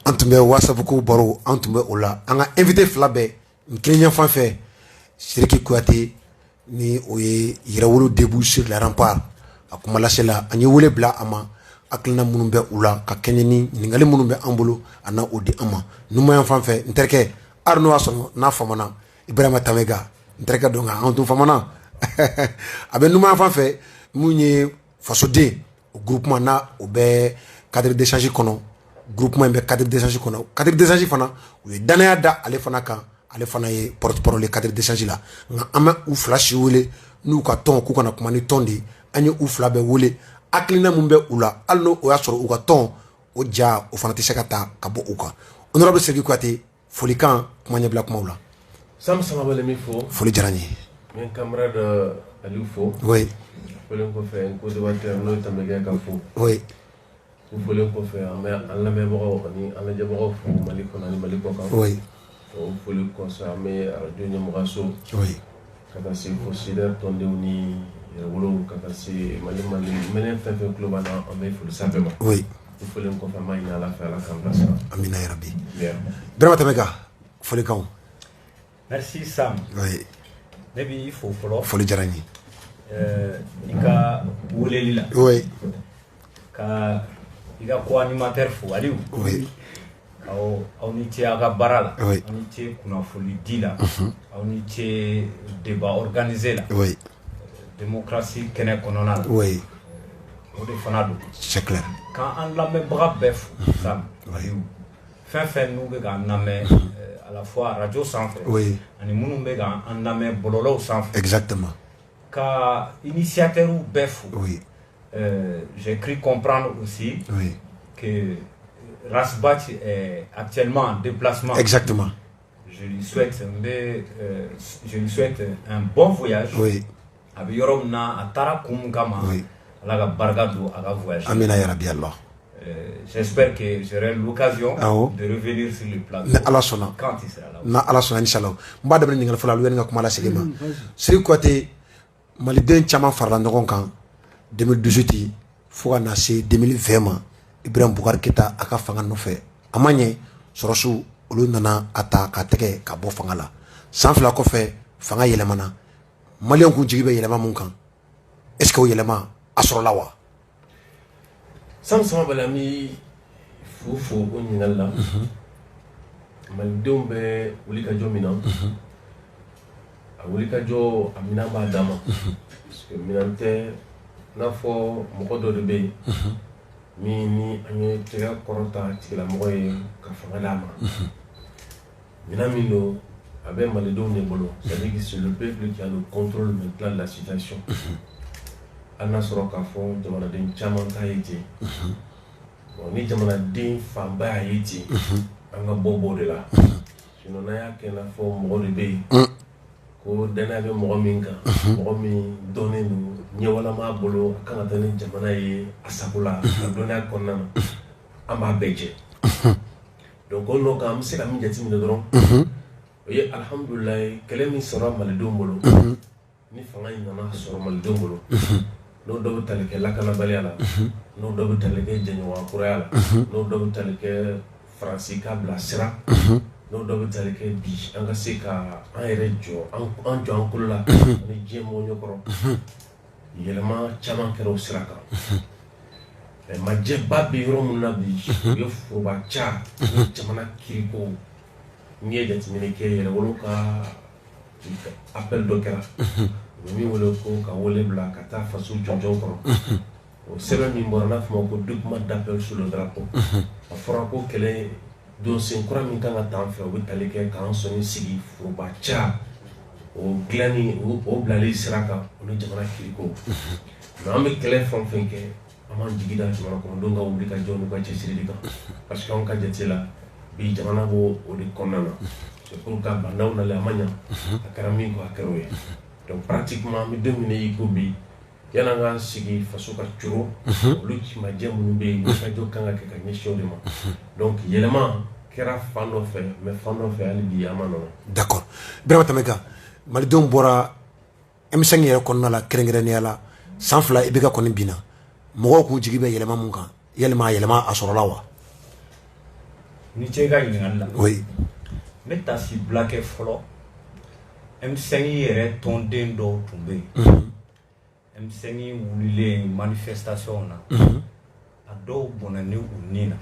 an tun bɛ WhatsApp ko baro an tun bɛ o la an ka invité fila bɛɛ n kelen fan fɛ Sidiki Kuyate ni o ye Yɛrɛwolo debout sur les remparts a kuma lasela an ye wele bila a ma hakilina minnu bɛ u la ka kɛɲɛ ni ɲininkali minnu bɛ an bolo a na o di an ma numan fan fɛ n terikɛ hali n'o y'a sɔrɔ n'a famana Ibrahima Tamega n terikɛ don nka an tun famana a bɛ numan fan fɛ mun ye fasoden o groupement na o bɛ cadre d'échange kɔnɔ groupement in bɛ cadre d'échange kɔnɔ cadre d'échange fana u ye danaya da ale fana kan ale fana ye porte-parole cadre d'échange la nka an bɛ u fila si wele n'u ka tɔn k'u kana kuma ni tɔn de ye an ye u fila bɛɛ wele hakilina mun bɛ u la hali n'o y'a sɔrɔ u ka tɔn o ja o fana tɛ se ka taa ka bɔ u kan honorable Sidiki Kuyate folikan kuma ɲɛbila kumaw la. Sam Samabale mi fo. Foli diyara n ye. N camarade Aliou fo. Oui. Fɔlen kɔfɛ n co-débatteur n'o ye Tamɛgɛ ka fo. Oui. Fɔlen kɔfɛ an bɛ an lamɛnbagaw ani an lajɛbagaw fo Mali kɔnɔ ani Mali kɔkan. Oui. O foli kɔfɛ an bɛ radio ɲɛmɔgɔso. Oui. Ka taa se fo Sider tɔndenw ni Yɛrɛwolo ka taa se Mali minɛn fɛn fɛn tulo b'an na an bɛ foli s'a bɛɛ ma. Oui. Fɔlen kɔfɛ an b'a ɲini Ala fɛ Ala k'an bilasira. Amina ya rabi. Bien. Ibrahima Tamega folikanw. Merci Sam. Oui. Ne b'i fo fɔlɔ. Foli diyara n ye. I ka weleli la. Oui. Ka i ka co-animateur fo Aliou. Oui. Aw ni ce a ka baara la. Oui. Aw ni ce kunnafoni di la. Aw ni ce débat organisé la. Oui. Démocratie kɛnɛ kɔnɔna la. Oui. O de fana don. C'est clair. Quand an lamɛnbaga bɛɛ fo Sam. Aliou. Fɛn fɛn n'u bɛ k'an lamɛn à la fois radio sanfɛ. Oui. Ani minnu bɛ k'an lamɛn bɔlɔlɔw sanfɛ. Exactement. Ka initiateur bɛɛ fo. Oui. J'ai cru comprendre aussi Oui. que Rasbach est actuellement en déplacement. Exactement. Je lui souhaite un bon voyage. Oui. A bɛ yɔrɔ min na a taara kun min kama. Oui. Ala ka barika don a ka voyage. Amina ya rabi Allah. J'espère que j'aurai l'occasion de revenir sur le plateau. Ni Ala sɔnna. Quand il sera là. Na Ala sɔnna inshallah. N b'a daminɛ ɲininkali fɔlɔ la yani n ka kuma lasegin ma. Sidiki Kuyate maliden caman farala ɲɔgɔn kan 2018 fo ka na se 2020 ma Ibrahima Bubakari Keyita a ka fanga nɔfɛ a ma ɲɛ sɔrɔsiw olu nana a ta ka tɛgɛ ka bɔ fanga la san fila kɔfɛ fanga yɛlɛmana maliyɛnw kun jigi bɛ yɛlɛma mun kan est ce que o yɛlɛma a sɔrɔla wa. Sam Samabale an bɛ fo o ɲininkali la malidenw bɛ wulikajɔ min na a wulikajɔ a minɛn b'a dan ma parce que minɛn tɛ n'a fɔ mɔgɔ dɔ de bɛ yen min ni an ye tɛgɛ kɔrɔta tigilamɔgɔ ye ka fanga d'a ma minɛn min don a bɛ malidenw de bolo c'est à dire que c'est le peuple qui a le contrôle maintenant de la situation hali n'a sɔrɔ k'a fɔ jamanaden caman ta ye ten bon ni jamanaden fanba y'a ye ten an ka bɔ b'o de la sinon n'an y'a kɛ i n'a fɔ mɔgɔ de bɛ yen ko danaya bɛ mɔgɔ min kan mɔgɔ min dɔnnen don ɲɛwala b'a bolo a kan ka taa ni jamana ye a sago la a dɔnniya kɔnɔna na an b'a bɛɛ jɛ donc o nɔ kan an bɛ se ka min jateminɛ dɔrɔn o ye alihamudulilayi kɛlɛ min sɔrɔ malidenw bolo ni fanga in nana sɔrɔ malidenw bolo n'o dɔ bɛ tali kɛ lakanabaliya la n'o dɔ bɛ tali kɛ jɛɲɔgɔnkuraya la n'o dɔ bɛ tali kɛ faransi ka bila sira n'o dɔ bɛ tali kɛ bi an ka se ka an yɛrɛ jɔ an jɔ an kolo la ani diɲɛ mɔgɔ ɲɛkɔrɔ yɛlɛma caman kɛra o sira kan majɛba bɛ yɔrɔ min na bi u ye foroba ca ni jamana kiriko n'i ye jateminɛ kɛ Yɛrɛwolo ka appel dɔ kɛra u bɛ min wele ko ka wele bila ka taa faso jɔnjɔn kɔrɔ o sɛbɛn min bɔra n'a fɔ ma ko document d'appel sur le drapeau a fɔra ko kɛlɛ don sen kura min kan ka taa an fɛ u bɛ tali kɛ k'an sɔnni sigi foroba ca o dilanni o bilali sira kan o ni jamana kiriko mais an bɛ kɛlɛ fɛn o fɛn kɛ an b'an jigi da jamana kɔnɔdenw ka wuli ka jɔ n'u ka cɛsiri de kan parce que anw ka jate la bi jamana b'o o de kɔnɔna na c'est pour que bandaw nalen a ma ɲa a kɛra min kɔ a kɛra o ye donc pratiquement an bɛ don min na i ko bi yan'an k'an sigi faso ka coro olu majɛ minnu bɛ yen wulikajɔ kan ka kɛ ka ɲɛsin o de ma donc yɛlɛma kɛra fan dɔ fɛ mais fan dɔ fɛ hali bi an ma nɔnɔ. d'accord Ibrahima Tamega malidenw bɔra M5 yɛrɛ kɔnɔna la kɛrɛnkɛrɛnnenya la san fila i bɛ ka kɔni binna mɔgɔw k'u jigi bɛ yɛlɛma mun kan yalima yɛlɛma a sɔrɔla wa. ni cɛ ka ɲininkali la oui n bɛ tasi bila kɛ fɔlɔ M5 yɛrɛ tɔnden dɔw tun bɛ yen M5 wulilen manifestation na a dɔw bɔnɛni u ni na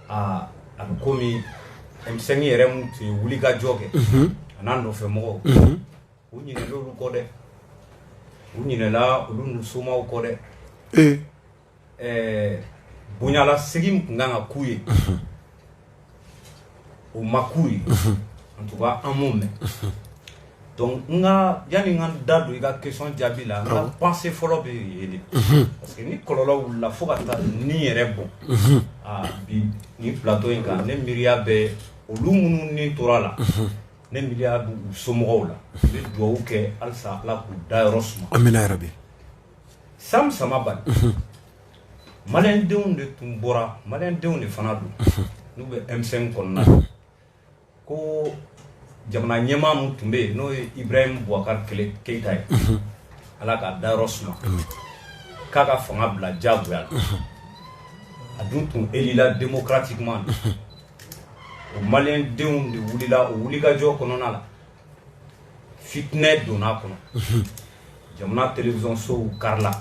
a bɛ komi M5 yɛrɛ mun tun ye wulikajɔ kɛ a n'a nɔfɛ mɔgɔw u ɲinɛna olu kɔ dɛ u ɲinɛna olu n'u somaw kɔ dɛ bonyala segin kun kan ka k'u ye o ma k'u ye en tout cas an m'o mɛn donc nga yani nga da do i ka question jaabi la nga pensée fɔlɔ bɛ yele parce que ni kɔlɔlɔ wulila fo ka taa ni yɛrɛ bɔn bi ni plateau in kan ne miiriya bɛ olu minnu ni tora la ne miiriya b'u somɔgɔw la n bɛ dugawu kɛ halisa ala k'u dayɔrɔ suma amina yarabi sam sama bali maliyɛndenw de tun bɔra maliyɛndenw de fana don n'u bɛ M5 kɔnɔna na ko jamana ɲɛmaa mun tun bɛ yen n'o ye Ibrahim Boubacar Keita ye ala k'a dayɔrɔ suma k'a ka fanga bila diyagoya la a dun tun élira démocratiquement o maliyɛndenw de wulila o wulikajɔ kɔnɔna la fitinɛ donna kɔnɔ jamana télévision sow karila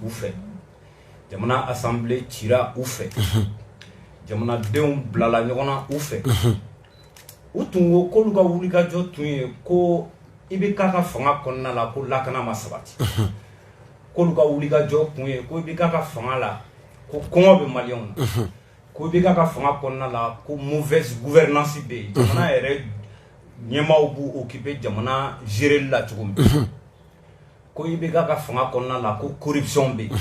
u fɛ jamana assemblée cira u fɛ jamanadenw bilala ɲɔgɔn na u fɛ u tun ko k'olu ka wulikajɔ tun ye ko IBK ka fanga kɔnɔna la ko lakana ma sabati k'olu ka wulikajɔ kun ye ko IBK ka fanga la ko kɔngɔ bɛ maliyɛnw na ko IBK ka fanga kɔnɔna la ko mauvaise gouvernance bɛ yen jamana yɛrɛ ɲɛmaaw b'u occuper jamana géreli la cogo min ko IBK ka fanga kɔnɔna la ko corruption bɛ yen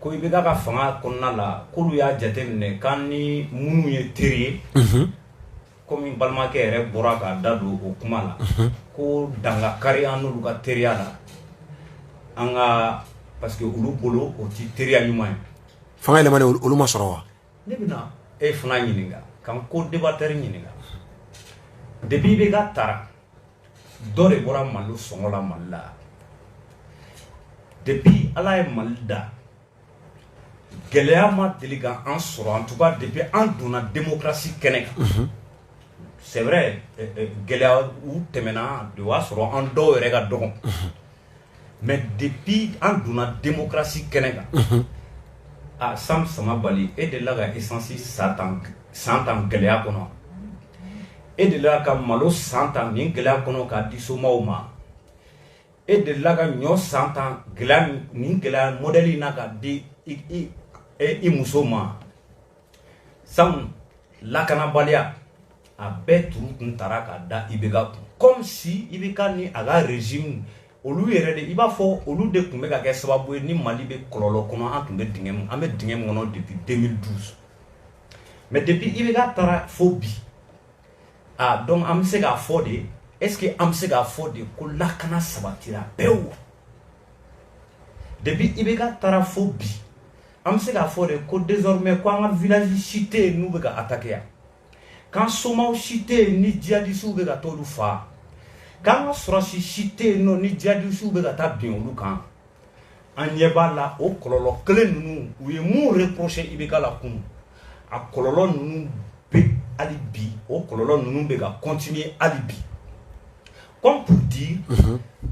ko IBK ka fanga kɔnɔna la k'olu y'a jateminɛ k'an ni minnu ye teri ye komi balimakɛ yɛrɛ bɔra k'a da don o kuma la ko dangakari an n'olu ka teriya la an ka parce que olu bolo o ti teriya ɲuman ye fanga yɛlɛmani olu ma sɔrɔ wa ne bɛna e fana ɲininka k'an ko débatteur ɲininka depuis IBK taara dɔ de bɔra Mali sɔngɔ la Mali la depuis ala ye Mali da gɛlɛya ma deli ka an sɔrɔ en tout cas depuis an donna démocratie kɛnɛ kan c'est vrai gɛlɛya u tɛmɛna de b'a sɔrɔ an dɔw yɛrɛ ka dɔgɔn mais depuis an donna démocratie kɛnɛ kan Sam Sama Bali e delila ka essence san tan gɛlɛya kɔnɔ e delila ka malo san tan nin gɛlɛya kɔnɔ k'a di somaw ma e delila ka ɲɔ san tan gɛlɛya nin gɛlɛya modèle in na k'a di i muso ma Sam lakanabaliya a bɛɛ turu kun taara k'a da IBK kun comme si IBK ni a ka régime olu yɛrɛ de i b'a fɔ olu de tun bɛ ka kɛ sababu ye ni Mali bɛ kɔlɔlɔ kɔnɔ an tun bɛ dingɛ mun an bɛ dingɛ mun kɔnɔ depuis 2012 mais depuis IBK taara fo bi donc an bɛ se k'a fɔ de est-ce que an bɛ se k'a fɔ de ko lakana sabatira pewu depuis IBK taara fo bi an bɛ se k'a fɔ de ko désormais ko an ka village si tɛ yen n'u bɛ ka attaquer yan k'an somaw si tɛ yen ni djihadistes bɛ ka t'olu fa k'an ka sɔrɔsi si tɛ yen nɔ ni djihadistes bɛ ka taa bin olu kan an ɲɛ b'a la o kɔlɔlɔ kelen ninnu u ye mun reproché IBK la kunun a kɔlɔlɔ ninnu bɛ hali bi o kɔlɔlɔ ninnu bɛ ka continuer hali bi comme pour dire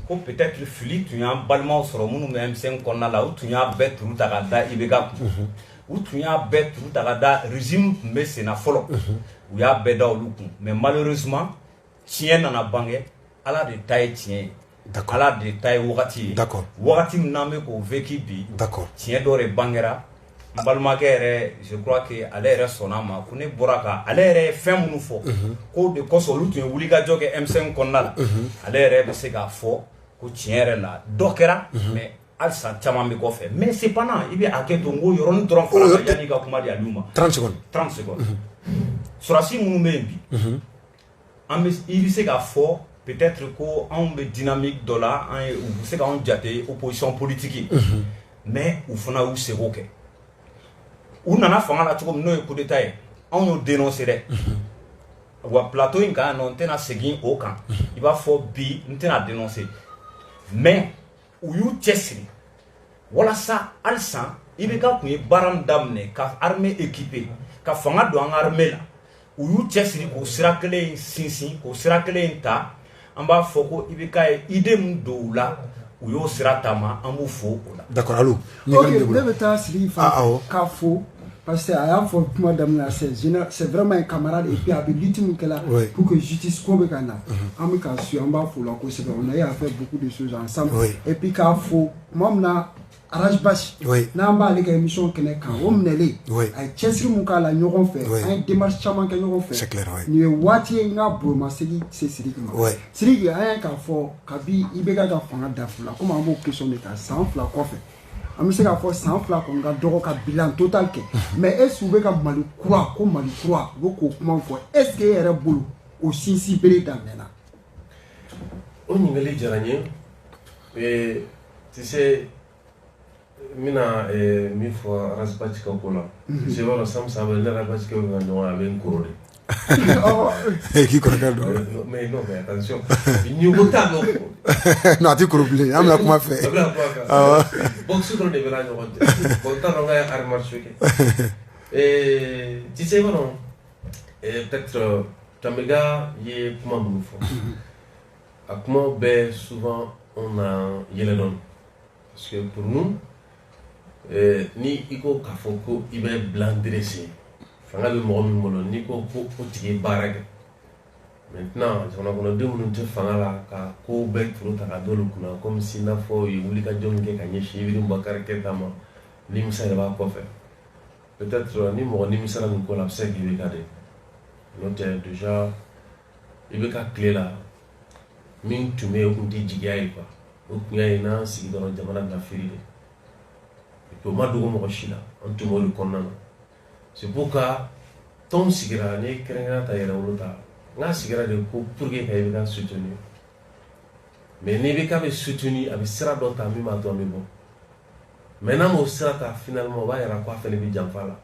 ko peut-être fili tun y'an balimaw sɔrɔ minnu bɛ M5 kɔnɔna la u tun y'a bɛɛ turu ta ka da IBK kun u tun y'a bɛɛ turu ta ka da régime tun bɛ sen na fɔlɔ u y'a bɛɛ da olu kun mais malheureusement tiɲɛ nana bange ala de ta ye tiɲɛ ye ala de ta ye wagati ye wagati min n'an bɛ k'o vécu bi tiɲɛ dɔ de bangera n balimakɛ yɛrɛ je crois que ale yɛrɛ sɔnna ma ko ne bɔra ka ale yɛrɛ ye fɛn minnu fɔ ko de kosɔn olu tun ye wulikajɔ kɛ M5 kɔnɔna la ale yɛrɛ bɛ se k'a fɔ ko tiɲɛ yɛrɛ la dɔ kɛra mais halisa caman bɛ kɔfɛ mais cependant i bɛ hakɛ to n ko yɔrɔnin dɔrɔn fara kan yanni i ka kuma di Aliyu ma 30 secondes sɔrɔsi minnu bɛ yen bi an bɛ i bɛ se k'a fɔ peut-être ko anw bɛ dynamique dɔ la an ye u bɛ se k'anw jate opposition politique mais u fana y'u seko kɛ u nana fanga la cogo min n'o ye coup d'état ye anw y'o dénoncer dɛ wa plateau in kan nɔ n tɛna segin o kan i b'a fɔ bi n tɛna dénoncer mais u y'u cɛsiri walasa halisa Ibeka kun ye baram damne ka armée équipée ka fanga do an armée la u yu cɛsiri ko sira kelen sinsin ko sira kelen ta an b'a fɔ ko Ibeka ye idée mun do la u y'o sira tama an b'u fo o la. D'accord, allô. Ok, ne bɛ taa Sidiki fan k'a fo parce que a y'a fɔ kuma daminɛ c'est vraiment un camarade et puis a bɛ lutte min kɛla pour que justice ko bɛ ka na an bɛ k'a suit an b'a fo la kosɛbɛ on a eu à faire beaucoup de choses ensemble et puis k'a fo tuma min na Araj Basi n'an b'ale ka émission kɛnɛ kan o minɛlen a ye cɛsiri mun k'a la ɲɔgɔn fɛ an ye démarche caman kɛ ɲɔgɔn fɛ nin ye waati ye n ka bolomasegin se Sidiki ma Sidiki an ye k'a fɔ kabi Ibeka ka fanga dafula komi an b'o question de ta san 2 kɔfɛ an bɛ se k'a fɔ san 2 kɔni ka dɔgɔ ka bilan total kɛ mais est-ce que u bɛ ka Mali kura ko Mali kura u bɛ k'o kuma fɔ est-ce que e yɛrɛ bolo o sinsin bere daminɛna. O ɲininkali diyara n ye tu sais n bɛna min fɔ Araj Basi ka ko la parce que i b'a dɔn san saba ne Araj Basi ka ɲɔgɔn a bɛ n kɔrɔ de. K'i kɔrɔkɛ dɔn. Mais non, mais attention. Niveau t'a dɔn. Non, a tɛ kɔrɔ bilen, an bɛna kuma fɛ. A bɛna kuma fɛ. Boxe dɔrɔn de bɛ n'a ɲɔgɔn cɛ. Bon, t'a dɔn n ka ye arts martiaux kɛ. Tu sais, i b'a dɔn peut-être Tambega ye kuma minnu fɔ. A kumaw bɛɛ souvent on a yɛlɛ dɔɔni. Parce que pour nous, ni i ko k'a fɔ ko i bɛ blanc dressé. Fanga bɛ mɔgɔ min bolo n'i ko ko o tigi ye baara kɛ maintenant jamana kɔnɔdenw minnu tɛ fanga la ka ko bɛɛ turu ta ka d'olu kunna comme si n'a fɔ u ye wulikajɔ min kɛ ka ɲɛsin Ibrahim Boubacar Keïta ma nimisa yɛrɛ b'a kɔfɛ peut-être ni mɔgɔ nimisara nin ko la a bɛ se ka Ibeka de n'o tɛ déjà Ibeka tile la min tun bɛ yen o tun tɛ jigiya ye quoi o tun y'a ye n'an sigi dɔrɔn jamana bɛna firi de et puis o ma dogo mɔgɔ si la an tun b'olu kɔnɔna na. C'est pourquoi ton sigira ni kɛrɛnkɛrɛn ta yɛrɛ wolo ta n ka sigira de ko pour que ka Ibeka soutenir mais ni Ibeka bɛ soutenir a bɛ sira dɔ ta min b'a to an bɛ bɔ mais n'an m'o sira ta finalement o b'a yira ko a fɛnɛ bɛ janfa la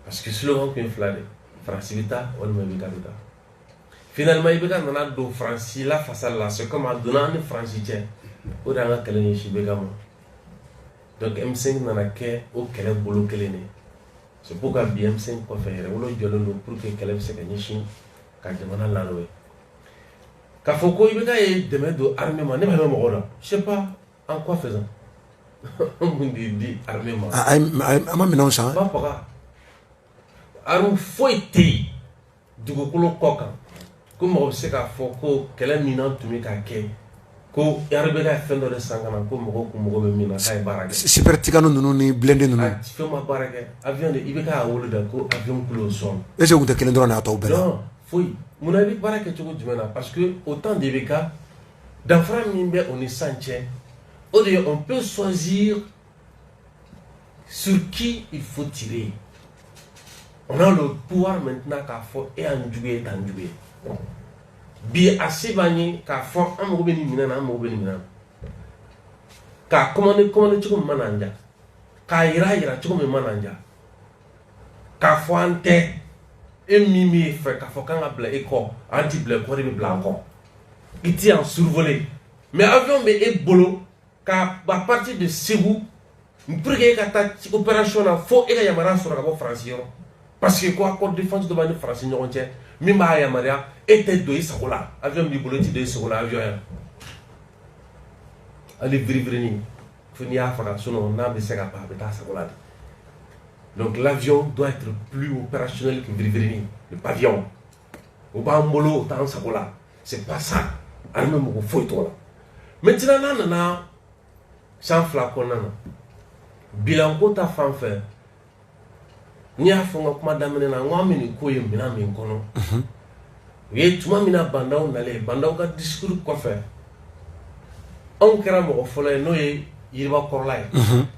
parce que slogan tun ye fila de Faransi bɛ taa walima Ibeka bɛ taa finalement Ibeka nana don Faransi la fasale la c'est comme a donna an ni Faransi cɛ o de y'an ka kɛlɛ ɲɛsin Ibeka ma donc M5 nana kɛ o kɛlɛ bolo kelen de. C'est pourquoi BM5 kɔfɛ yɛrɛ wolo jɔlen don pour que kɛlɛ bɛ se ka ɲɛsin ka jamana lanɔgɔ ye k'a fɔ ko Ibeka ye dɛmɛ don armée ma ne b'a mɛn mɔgɔ la je sais pas en quoi faisant an mun de di armée ma. A ma minɛnw san. Ba faga arme foyi tɛ yen dugukolo kɔ kan ko mɔgɔ bɛ se k'a fɔ ko kɛlɛ minɛn tun bɛ ka kɛ ko Ibeka ye fɛn dɔ de san ka na ko mɔgɔw kun mago bɛ min na k'a ye baara kɛ. Super Tigano ninnu ni blindé ninnu. A fɛn ma baara kɛ avion de Ibeka y'a wolo da ko avion kulo sɔn. Est-ce que u tɛ kelen dɔrɔn n'a tɔw bɛɛ la. Non foyi munna i bɛ baara kɛ cogo jumɛn na parce que au temps d'Ibeka danfara min bɛ o ni sisan cɛ o de ye on peut choisir sur qui il faut tirer on a le pouvoir maintenant k'a fɔ e y'an jugu ye t'an jugu ye. Bi a se b'an ye k'a fɔ an mago bɛ nin minɛn na an mago bɛ nin minɛn na k'a commandé cogo min mana an ja k'a yira cogo min mana an ja k'a fɔ an tɛ e min bɛ fɛ k'a fɔ k'an ka bila e kɔ an ti bila kɔ de bɛ bila an kɔ i ti yan survoler mais avion bɛ e bolo k'a à partir de Ségou pour que e ka taa opération na fo e ka yamaruya sɔrɔ ka bɔ Faransi yɔrɔ parce que ko accord de défense dɔ b'an ni Faransi ɲɔgɔn cɛ min b'a yamaruya e tɛ don i sago la avion b'i bolo i ti don i sago la avion yan hali virivirini fo n'i y'a faga sinon n'a bɛ se ka ban a bɛ taa sago la de donc l'avion doit être plus opérationnel que virivirini le pavillon o b'an bolo o t'an sago la c'est pas ça armée mɔgɔ foyi t'o la maintenant n'a nana san 2 kɔnɔna na bilanko ta fan fɛ n'i y'a fɔ n ka kuma daminɛ na n ko an bɛ nin ko ye minɛn min kɔnɔ u ye tuma min na bandaw nalen bandaw ka discours kɔfɛ anw kɛra mɔgɔ fɔlɔ ye n'o ye Yiriba Kɔrɔla ye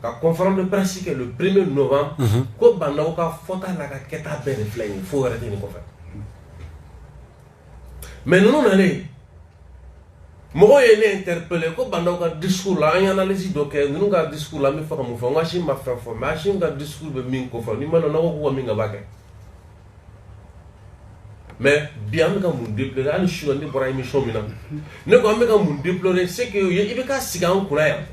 ka conférence de presse kɛ le 1er novembre ko bandaw ka fɔta n'a ka kɛta bɛɛ de filɛ nin ye fo wɛrɛ tɛ nin kɔfɛ mais ninnu nalen mɔgɔw ye ne interpellé ko bandaw ka discours la an ye analyse dɔ kɛ ninnu ka discours la an bɛ fɛ ka mun fɔ n ko Achim ma fɛn fɔ mais Achim ka discours bɛ min ko fɔ ni ma dɔn n'aw ko k'u ka min ka b'a kɛ mais bi an bɛ ka mun déplorer hali su ne bɔra émission min na ne ko an bɛ ka mun déplorer c'est que i bɛ ka sigi an kunna yan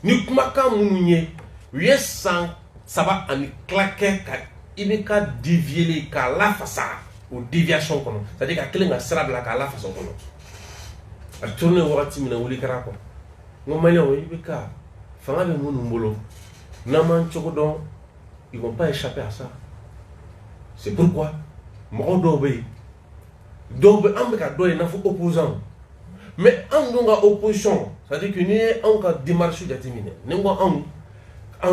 ni kumakan minnu ye Uye san saba ani claquer ka ibeka dévier ka la façade ou déviation kono. C'est-à-dire ka kelen ka sera bla ka la façon kono. A tourner wakati mina wuli kara ko. Ngomanya o ibeka fanga be munu mbolo. Naman chokodon ils vont pas échapper à ça. C'est pourquoi mɔgɔ dɔw bɛ yen an bɛ ka dɔ ye n'a fɔ opposant mais an dun ka opposition c'est à dire que n'i ye anw ka démarche jateminɛ ni n ko anw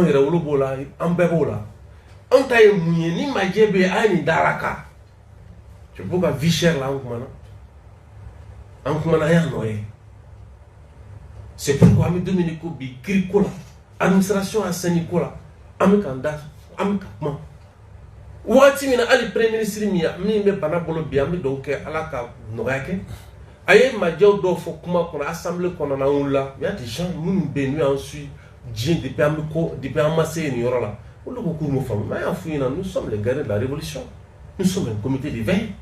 yɛrɛ wolo b'o la an bɛɛ b'o la anw ta ye mun ye ni majɛ bɛ yen a ye nin da la kan c'est pour ka vie chère la an kumana an y'a nɔ ye c'est pourquoi an bɛ don min ko bi kiiri ko la administration assaini ko la an bɛ k'an da an bɛ ka kuma. Wagati mina ali premier ministre min be bana bolo bi am do ke ala ka nɔgɔya kɛ a ye majɛw dɔw fɔ kuma kɔnɔ assemblée kɔnɔna wula il y a des gens minnu bɛ yen n'u y'an su diɲɛ depuis an ma se nin yɔrɔ la olu ko k'u m'o faamu mais an y'a f'u ɲɛna nous sommes les gardiens de la révolution nous sommes un comité de veille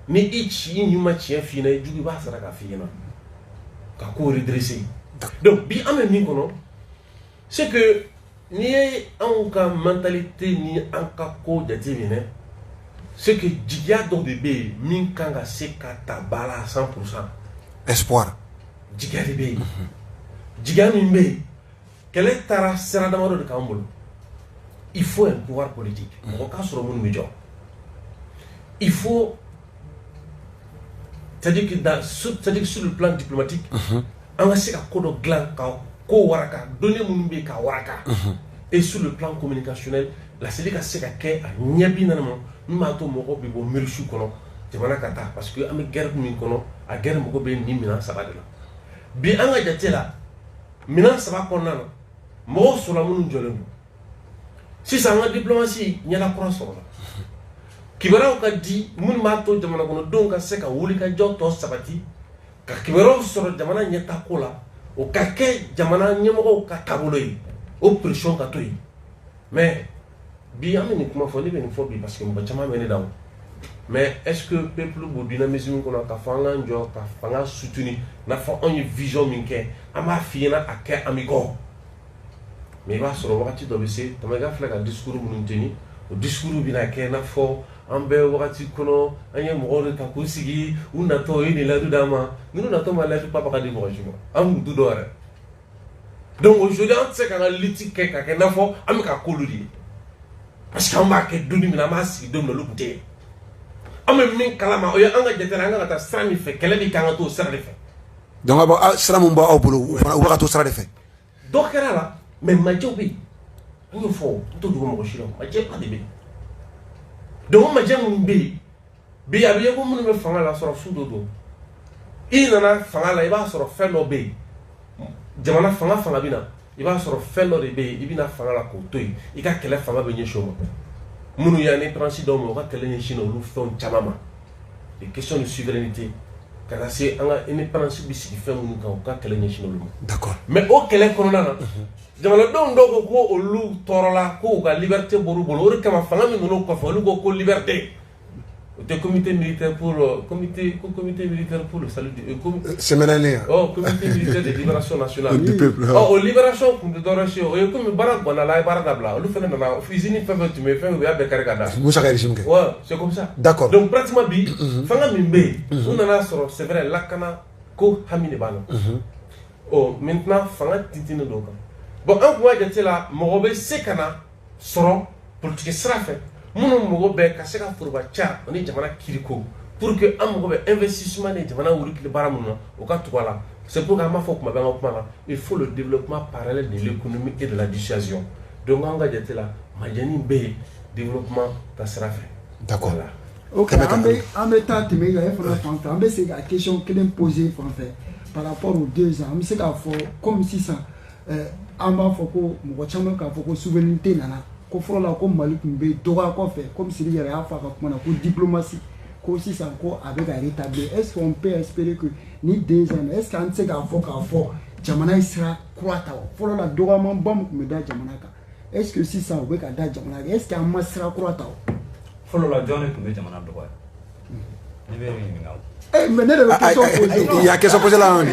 ni i ɲuman tiɲɛ f'i ɲɛna i jugu i b'a sara k'a f'i ɲɛna ka ko redresser donc bi an bɛ min kɔnɔ c'est que ni an ka mentalité ni an ka ko jateminɛ c'est que jigiya dɔ de bɛ yen min kan ka se ka ta ba la 100%. espoir jigiya de bɛ yen jigiya min bɛ yen kɛlɛ taara sira damadɔ de k'an bolo il faut un pouvoir politique mɔgɔ k'a sɔrɔ minnu bɛ jɔ il faut c'est-à-dire que sur le plan diplomatique an ka se ka ko dɔ dilan ka ko waraka donner minnu bɛ yen ka waraka et sur le plan communicationnel la c'est ka se ka kɛ a ɲɛbi nana ma min b'a to mɔgɔ bɛ bɔ miirisu kɔnɔ jamana ka taa parce que an bɛ guerre min kɔnɔ a guerre mɔgɔ bɛ nin minɛn saba de la bi an ka jate la minɛn saba kɔnɔna na mɔgɔw sɔrɔla minnu jɔlen don sisan an ka diplomatie ɲɛda kura sɔrɔla kibaruyaw ka di minnu b'a to jamana kɔnɔdenw ka se ka wuli ka jɔ tɔ sabati ka kibaruyaw sɔrɔ jamana ɲɛtaako la o ka kɛ jamana ɲɛmɔgɔw ka taabolo ye o pression ka to yen mais bi an bɛ nin kuma fɔ ne bɛ nin fɔ bi parce que mɔgɔ caman bɛ ne da o mais est ce que peuple b'o dynamisme kɔnɔ ka fɔ an k'an jɔ ka fanga soutenir n'a fɔ anw ye vision min kɛ an b'a f'i ɲɛna a kɛ an bɛ kɔ mais i b'a sɔrɔ wagati dɔ bɛ se Tamaga filɛ ka discours minnu tenir o discours bɛna kɛ n'a fɔ an bɛ wagati kɔnɔ an ye mɔgɔw de ta k'u sigi u natɔ o ye nin layidu d'an ma ninnu natɔ ma layidu pas ka di mɔgɔ si ma an kun t'u dɔn yɛrɛ donc aujourd'hui an tɛ se k'an ka lutte kɛ ka kɛ n'a fɔ an bɛ ka k'olu de ye parce que an b'a kɛ don min na an b'a sigi don min na olu tun tɛ yen an bɛ min kalama o ye an ka jate la an kan ka taa sira min fɛ kɛlɛ de kan ka t'o sira de fɛ donc a bɔ sira min b'aw bolo u fana u bɛ ka t'o sira de fɛ dɔ kɛra la mais majɛw bɛ yen an y'o fɔ n t'o dogo mɔgɔ si la majɛ ba de bɛ yen donc majɛ minnu bɛ yen bi a bɛ ye ko minnu bɛ fanga la sɔrɔ su dɔ don i nana fanga la i b'a sɔrɔ fɛn dɔ bɛ yen jamana fanga bɛ na i b'a sɔrɔ fɛn dɔ de bɛ yen i bɛna fanga la k'o to yen i ka kɛlɛ fanga bɛ ɲɛsin o ma minnu y'an ni transi dɔw ma u ka kɛlɛ ɲɛsin olu fɛnw caman ma les questions de souveraineté ka taa se an ka indépendance bɛ sigi fɛn minnu kan u ka kɛlɛ ɲɛsin olu ma d'accord mais o kɛlɛ kɔnɔna na jamanadenw dɔw ko olu tɔɔrɔla ko u ka liberté bɔr'u bolo o de kama fanga min ninnu kɔfɛ olu ko liberté o tɛ comité militaire pour le salut du séminaire comité militaire de libération nationale du peuple o libération kun tɛ dɔwɛrɛ si o ye komi baara ganna la a ye baara dabila olu fana nana usine fɛn fɛn tun bɛ yen fɛn o y'a bɛɛ kari ka da Musa ka régime kɛ ouais c'est comme ça d'accord donc pratiquement bi fanga min bɛ yen u nana sɔrɔ c'est vrai lakana ko hami de b'a la oh maintenant fanga tintinin dɔw kan bon an kun ka jate la mɔgɔ bɛ se ka na sɔrɔ politique sira fɛ minnu mɔgɔ bɛ ka se ka foroba ca ani jamana kiriko pour que an mɔgɔ bɛ investissement ni jamana wurukili baara minnu na o ka tugu a la c'est pour que an b'a fɔ kuma bɛ an ka kuma la il faut le développement parallèle de l'économie et de la dissuasion donc an ka jate la majɛni bɛ yen développement ta sira fɛ d'accord ok an bɛ taa tɛmɛ ka e fana fan fɛ an bɛ se ka question kelen poser fan fɛ par rapport aux 2 ans an bɛ se k'a fɔ comme sisan an b'a fɔ ko mɔgɔ caman k'a fɔ ko souveraineté nana ko fɔlɔ la ko Mali tun bɛ dɔgɔya kɔfɛ comme Sidi yɛrɛ y'a fɔ a ka kuma na ko diplomatie ko sisan ko a bɛ ka rétablir est-ce qu'on peut espérer que ni 2 ans est-ce que an tɛ se k'a fɔ jamana ye sira kura ta wa fɔlɔ la dɔgɔyama ba min tun bɛ da jamana kan est-ce que sisan u bɛ ka da jamana kan est-ce que an ma sira kura ta wa fɔlɔ la jɔn de tun bɛ jamana dɔgɔya ne bɛ ɲininka mais ne de bɛ question poser il y a question posée là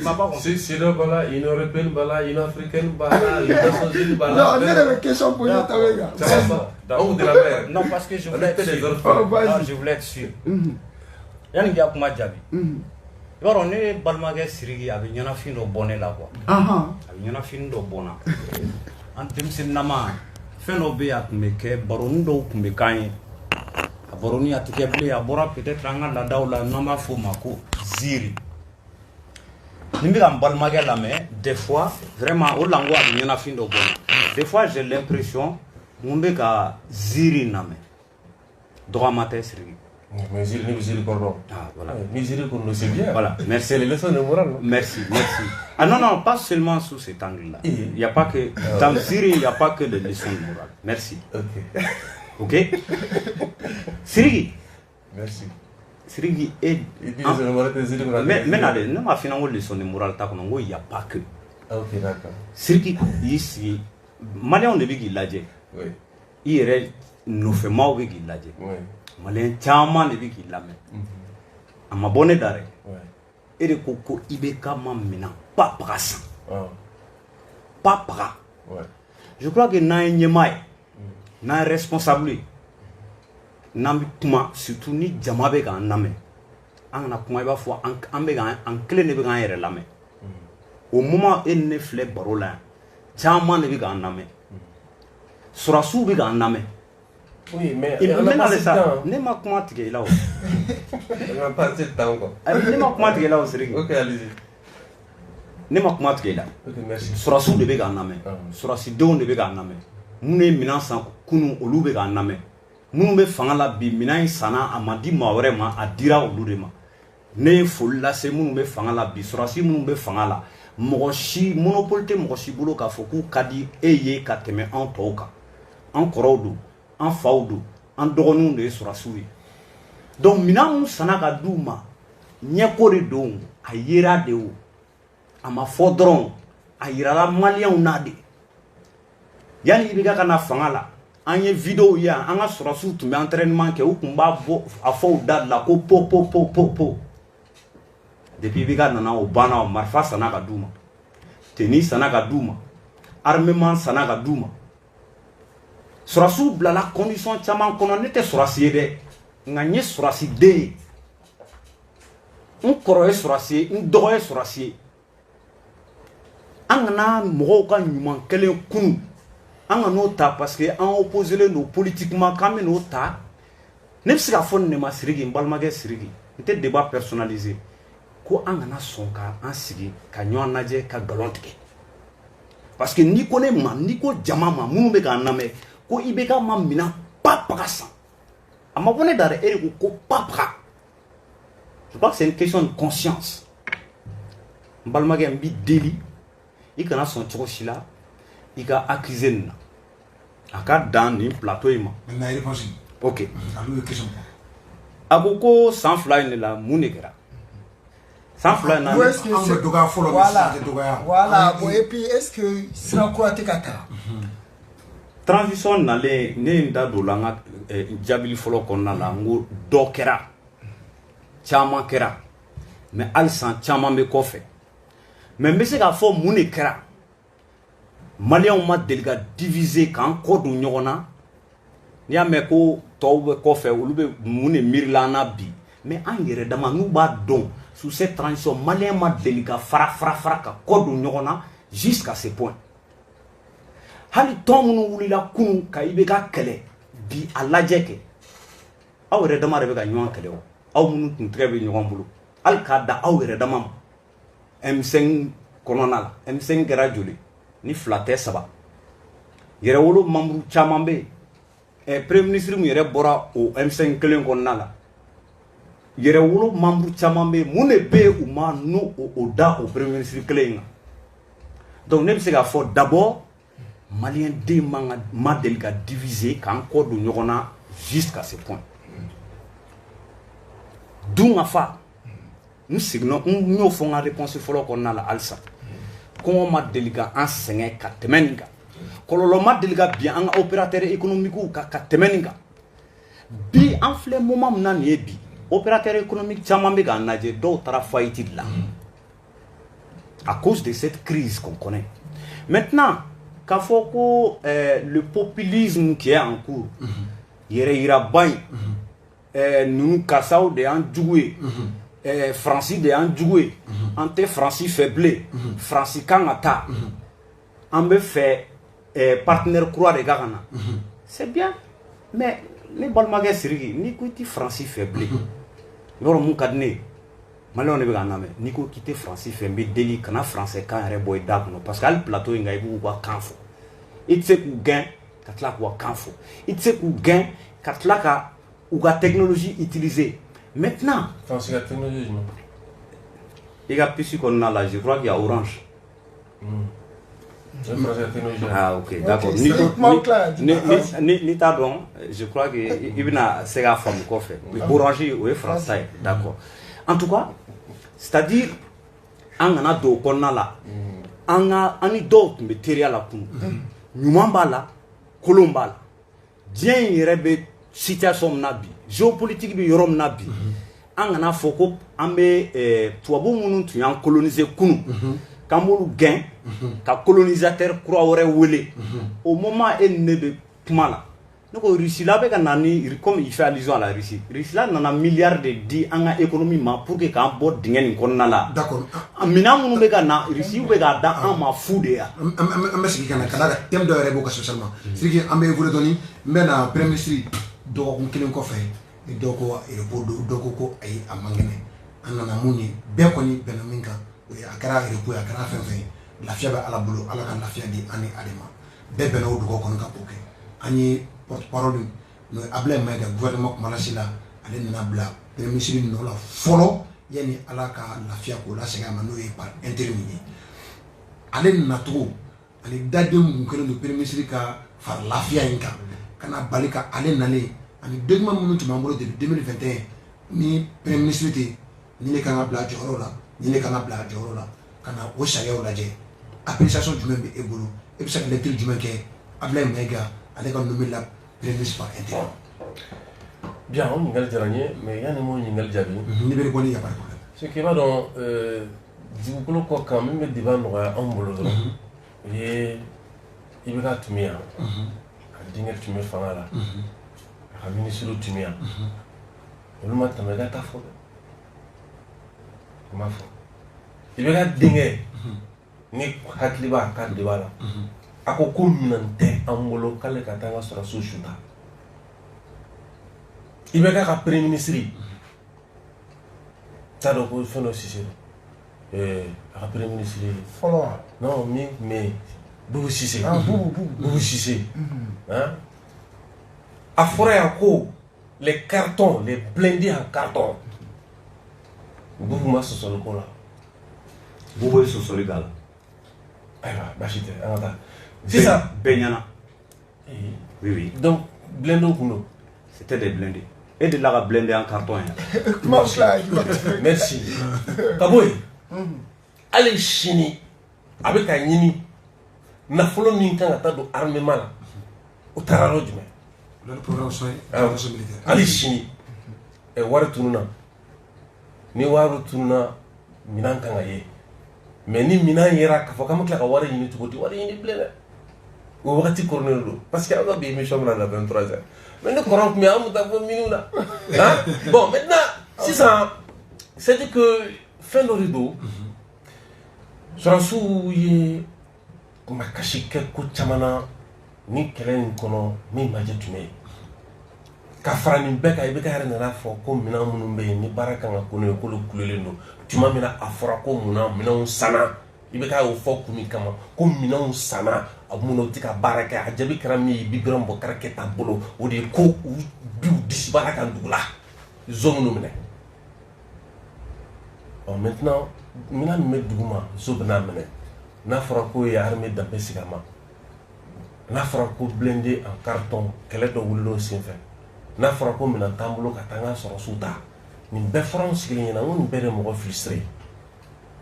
Il m'a pas compris. C'est le bala, une européenne bala, une africaine bala, une Nations Unies bala. Non, on a des questions pour nous, les gars. Ça va pas. On de la mer. Non, parce que je On a voulais été être des sûr. orphelins. Non, je voulais être sûr. Yani gya kuma jabi. I b'a dɔn ne balimakɛ Siriki a bɛ ɲɛnafin dɔ bɔ ne la quoi. A bɛ ɲɛnafin dɔ bɔ n na. An denmisɛnninama fɛn dɔ bɛ yen a tun bɛ kɛ baronin dɔw tun bɛ k'an ye. A baronin a tɛ kɛ bilen a bɔra peut-être an ka laadaw la n'an b'a fɔ o ma ko ziiri. Ni n bɛ ka n balimakɛ lamɛn des fois vraiment o lango a bɛ ɲɛnafin dɔ bɔ n na. Des fois j'ai l'impression mun bɛ ka ziiri lamɛn dɔgɔma tɛ Siriki. Mais miséricorde. Ah, voilà. Miséricorde, c'est bien. Voilà, merci. C'est les leçons de morale. Non? Merci, merci. Ah non, non, pas seulement sous cet angle-là. Il n'y a pas que. Dans Syrie, il n'y a pas que des leçons de morale. Merci. Ok. Ok? Siriki. Merci. Siriki est. Il dit leçons de morale, c'est des morales. Mais non, non, mais finalement, leçons de morale, il n'y a pas que. Ok, d'accord. Siriki, ici, Malien, on ne vit qu'il l'a dit. Oui. Il est nous fait mal, il l'a dit. Oui. Malien, Tchaman, ne vit qu'il l'a mis. À ma bonne d'arrêt. Oui. Et de Koko, Ibeka, Mamina, pas brassant. Ah. Pas bras. Ouais. Je crois que dans un yémaï, dans un responsable, dans un surtout ni jamabe ga name, on a kuma iba fo an be ga an clé ne be ga yere lame. Au moment où ne flè barola, jama ne be ga name. Surasu be ga name. Oui, mais on n'a pas ce temps. Ne ma kuma tige là. On n'a pas ce temps quoi. Ne ma kuma tige là Siriki. Ok, allez-y. Ne ma kuma tige là. Ok, merci. Surasu de be ga name. Surasi don de be ga name. Mune minan san kunu olu be ga name. Munu be fanga la bi minan sana amadi ma wɛrɛ ma a dira olu de ma. Ne foli lase munu be fanga la bi surasi munu be fanga la. Mɔgɔ si monopole tɛ mɔgɔ si bolo k'a fɔ k'u ka di e ye ka tɛmɛ an tɔw kan. An kɔrɔw don, an faw don, an dɔgɔninw de ye surasiw ye. Donc minan mun sana ka d'u ma ɲɛko de don, a yera de o. A ma fɔ dɔrɔn a yirala maliyɛnw na de. Yani i bɛ ka na fanga la an ye vidéo ye an ka surasiw tun bɛ entraînement kɛ u tun b'a bɔ a fɔ u da la ko po po po po po. Depuis i bɛ ka nana o banna o marifa sana ka d'u ma tenue sana ka d'u ma armement sana ka d'u ma surasiw bilala condition caman kɔnɔ ne tɛ surasi ye dɛ nka n ye surasi den ye n kɔrɔ ye surasi ye n dɔgɔ ye surasi ye an kana mɔgɔw ka ɲuman kelen kunu an ka n'o ta parce que an opposelen don politiquement k'an bɛ n'o ta ne bɛ se k'a fɔ nin de ma Siriki n balimakɛ Siriki n tɛ débat personnalisé ko an kana sɔn ka an sigi ka ɲɔgɔn lajɛ ka galon tigɛ parce que n'i ko ne ma n'i ko jama ma minnu bɛ k'an lamɛn ko i bɛ ka ma minan ba baga san a ma bɔ ne da dɛ e de ko ba baga je crois que c'est une question de conscience n balimakɛ n b'i deli i kana sɔn cogo si la i ka accuser nin na a ka dan nin plateau in ma. Maintenant, il réponse. Ok. Alors, question. A ko ko san fila in de la mun de kɛra san fila in na. Où est-ce que On c'est- me doit follow Voilà, message de Dougaya. voilà. Bon, et puis est-ce que Sirakura Tekata Transition nalen ne ye n da don la n ka jaabili fɔlɔ kɔnɔna la n ko dɔ kɛra caman kɛra mais halisa caman bɛ kɔfɛ mais n bɛ se k'a fɔ mun de kɛra maliyɛnw ma deli ka diviser k'an kɔ don ɲɔgɔn na n'i y'a mɛn ko tɔw bɛ kɔfɛ olu bɛ mun de miirila an na bi mais an yɛrɛ dama n'u b'a dɔn sous cette transition maliyɛn ma deli ka fara ka kɔ don ɲɔgɔn na jusqu'à ce point hali tɔn minnu wulila kunun ka i bɛ ka kɛlɛ bi a lajɛ kɛ aw yɛrɛ dama de bɛ ka ɲɔgɔn kɛlɛ o aw minnu tun tɛgɛ bɛ ɲɔgɔn bolo hali k'a da aw yɛrɛ dama ma M5 kɔnɔna la M5 kɛra joli ni fila tɛ saba yɛrɛwolo membre caman bɛ yen premier ministre min yɛrɛ bɔra o M5 kelen kɔnɔna la yɛrɛwolo membre caman bɛ yen mun de bɛ yen u ma n'o da o premier ministre kelen in kan donc ne bɛ se k'a fɔ d'abord maliyɛn den ma deli ka diviser k'an kɔ don ɲɔgɔn na jusqu'à ce point dun ka fa n seginna n y'o fɔ n ka réponse fɔlɔ kɔnɔna la halisa kɔngɔ ma deli ka an sɛgɛn ka tɛmɛ nin kan kɔlɔlɔ ma deli ka bin an ka opérateur économique kan ka tɛmɛ nin kan bi an filɛ moment min na nin ye bi opérateur économique caman bɛ k'an lajɛ dɔw taara faillite de la à cause de cette crise qu'on connaît. Maintenant, quand le populisme qui est en cours, nous Kassao de Andjoué, Francis de Andjoué, Ante Francis Faiblé, Francis Kangata, on me fait partenaire croix de Garana. C'est bien, mais les balmagas sérieux, ni kuti Francis Faiblé. Lors mon cadne, malheur ne veut jamais, ni ko quitter Francis Faiblé, délit kana français quand il boy d'abno, parce que le plateau il y a eu quoi canfo. Il sait qu'on gagne, quand là quoi canfo. Il sait qu'on gagne, quand là ou la technologie utilisée. Maintenant, la technologie, non. Il y a plus qu'on a là, je crois qu'il y a Orange. Ah, ok, d'accord. Ni tardon, je crois qu'il y a une femme qui fait. Orange ou français, d'accord. En tout cas, c'est-à-dire, on a deux qu'on a là. On a d'autres matériels là. Numambala, Colombala. Bien, il y a situation nabi géopolitique bi yorom nabi angana foko ambe tuabu munu tu yan coloniser kunu kamolu gain ka colonisateur croix ore wele au moment ne de kumala noko Russie là be ka nani comme il fait allusion à la Russie là nana milliard de di anga économie ma pour que ka bo dingen konna la d'accord amina munu be ka na Russie be ka da en ma foude ya merci kana kana thème de rebo spécialement c'est que ambe vous le donner mena premier ministre dɔgɔkun kelen kɔfɛ ni dɔw ko aéroport dɔw ko ayi a man kɛnɛ an nana mun ye bɛɛ kɔni bɛnna min kan o ye a kɛra aéroport a kɛra fɛn fɛn ye lafiya bɛ ala bolo ala ka lafiya di an ni ale ma bɛɛ bɛnna o dugawu kɔnɔ ka o kɛ an ye porte parole n'o ye Abdoulaye Maïga gouvernement kumalasi la ale nana bila premier ministre nɔ la fɔlɔ yanni ala ka lafiya k'o lasegin a ma n'o ye par intérim ye ale nana cogo ani daden mun kɛlen don premier ministre ka fara lafiya in kan kana bali ka ale nalen ani document minnu tun b'an bolo depuis 2021 ni premier ministre tɛ ni ne kan ka bila jɔyɔrɔ la ni ne kan ka bila jɔyɔrɔ la ka na o sariyaw lajɛ appréciation jumɛn bɛ e bolo e bɛ se ka lecture jumɛn kɛ Abdoulaye Maïga ale ka nommé la premier ministre par intérim. Bien, on y a le dernier, mais il y a un mot qui est le diable. Ni bɛ bɔ ni yabara problème. Ce qui va dans dugukolo kɔ kan min bɛ débat nɔgɔya anw bolo dɔrɔn o ye Ibeka tun bɛ yan a denkɛ tun bɛ fanga la a ka minisiriw tun bɛ yan olu ma tɛmɛ i ka taa fɔ dɛ o ma fɔ Ibeka denkɛ ni hakili b'a ka de b'a la a ko minɛn tɛ an bolo k'ale ka taa an ka sɔrɔsiw suta Ibeka ka premier ministre t'a dɔn ko fɛn dɔ sisi a ka premier ministre fɔlɔ non mais Boubou Cissé Boubou Cissé hein a fɔra yan ko les cartons les blindés en carton Boubou ma sɔsɔli ko la Boubou ye sɔsɔli k'a la ayiwa basi tɛ an ka taa sisan bɛɛ ɲɛna oui donc blindés kun don c'était des blindés et de la blindé en carton merci ka bɔ yen hali sini a bɛ ka ɲini nafolo min kan ka taa don armement la o taara yɔrɔ jumɛn le programme militaire hali sini wari tununa ni wari tununa minan kan ka ye mais ni minan yera k'a fɔ k'an bɛ tila ka wari ɲini cogo di wari ɲini bilen dɛ o wagati kɔrɔlen don parce que an ka bi émission bɛna na 23h mais ni kɔrɔ tun bɛ an bɛ taa fɔ minuit la bon maintenant sisan c'est à dire que fɛn dɔ de don sɔrɔsiw ye makasi kɛ ko caman na ni kɛlɛ in kɔnɔ min majɛ tun bɛ yen ka fara nin bɛɛ kan Ibeka yɛrɛ nana fɔ ko minɛn minnu bɛ yen ni baara kan ka ko n'o ye k'olu kulelen don tuma min na a fɔra ko minɛnw sanna Ibeka y'o fɔ kun min kama ko minɛnw sanna a munna u tɛ ka baara kɛ a jaabi kɛra min ye Ibibirama Boubacar Keïta bolo o de ye ko u biw disi baara kan dugu la zone minnu minɛ maintenant minɛn min bɛ dugu ma zo bɛ n'a minɛ n'a fɔra ko ye armée danbe sigi a ma n'a fɔra ko blindé en carton kɛlɛ dɔ wulila o senfɛ n'a fɔra ko minɛn t'an bolo ka taa an ka sɔrɔsiw ta nin bɛɛ fɔra anw sigilen ɲɛna n ko nin bɛɛ de ye mɔgɔ frustré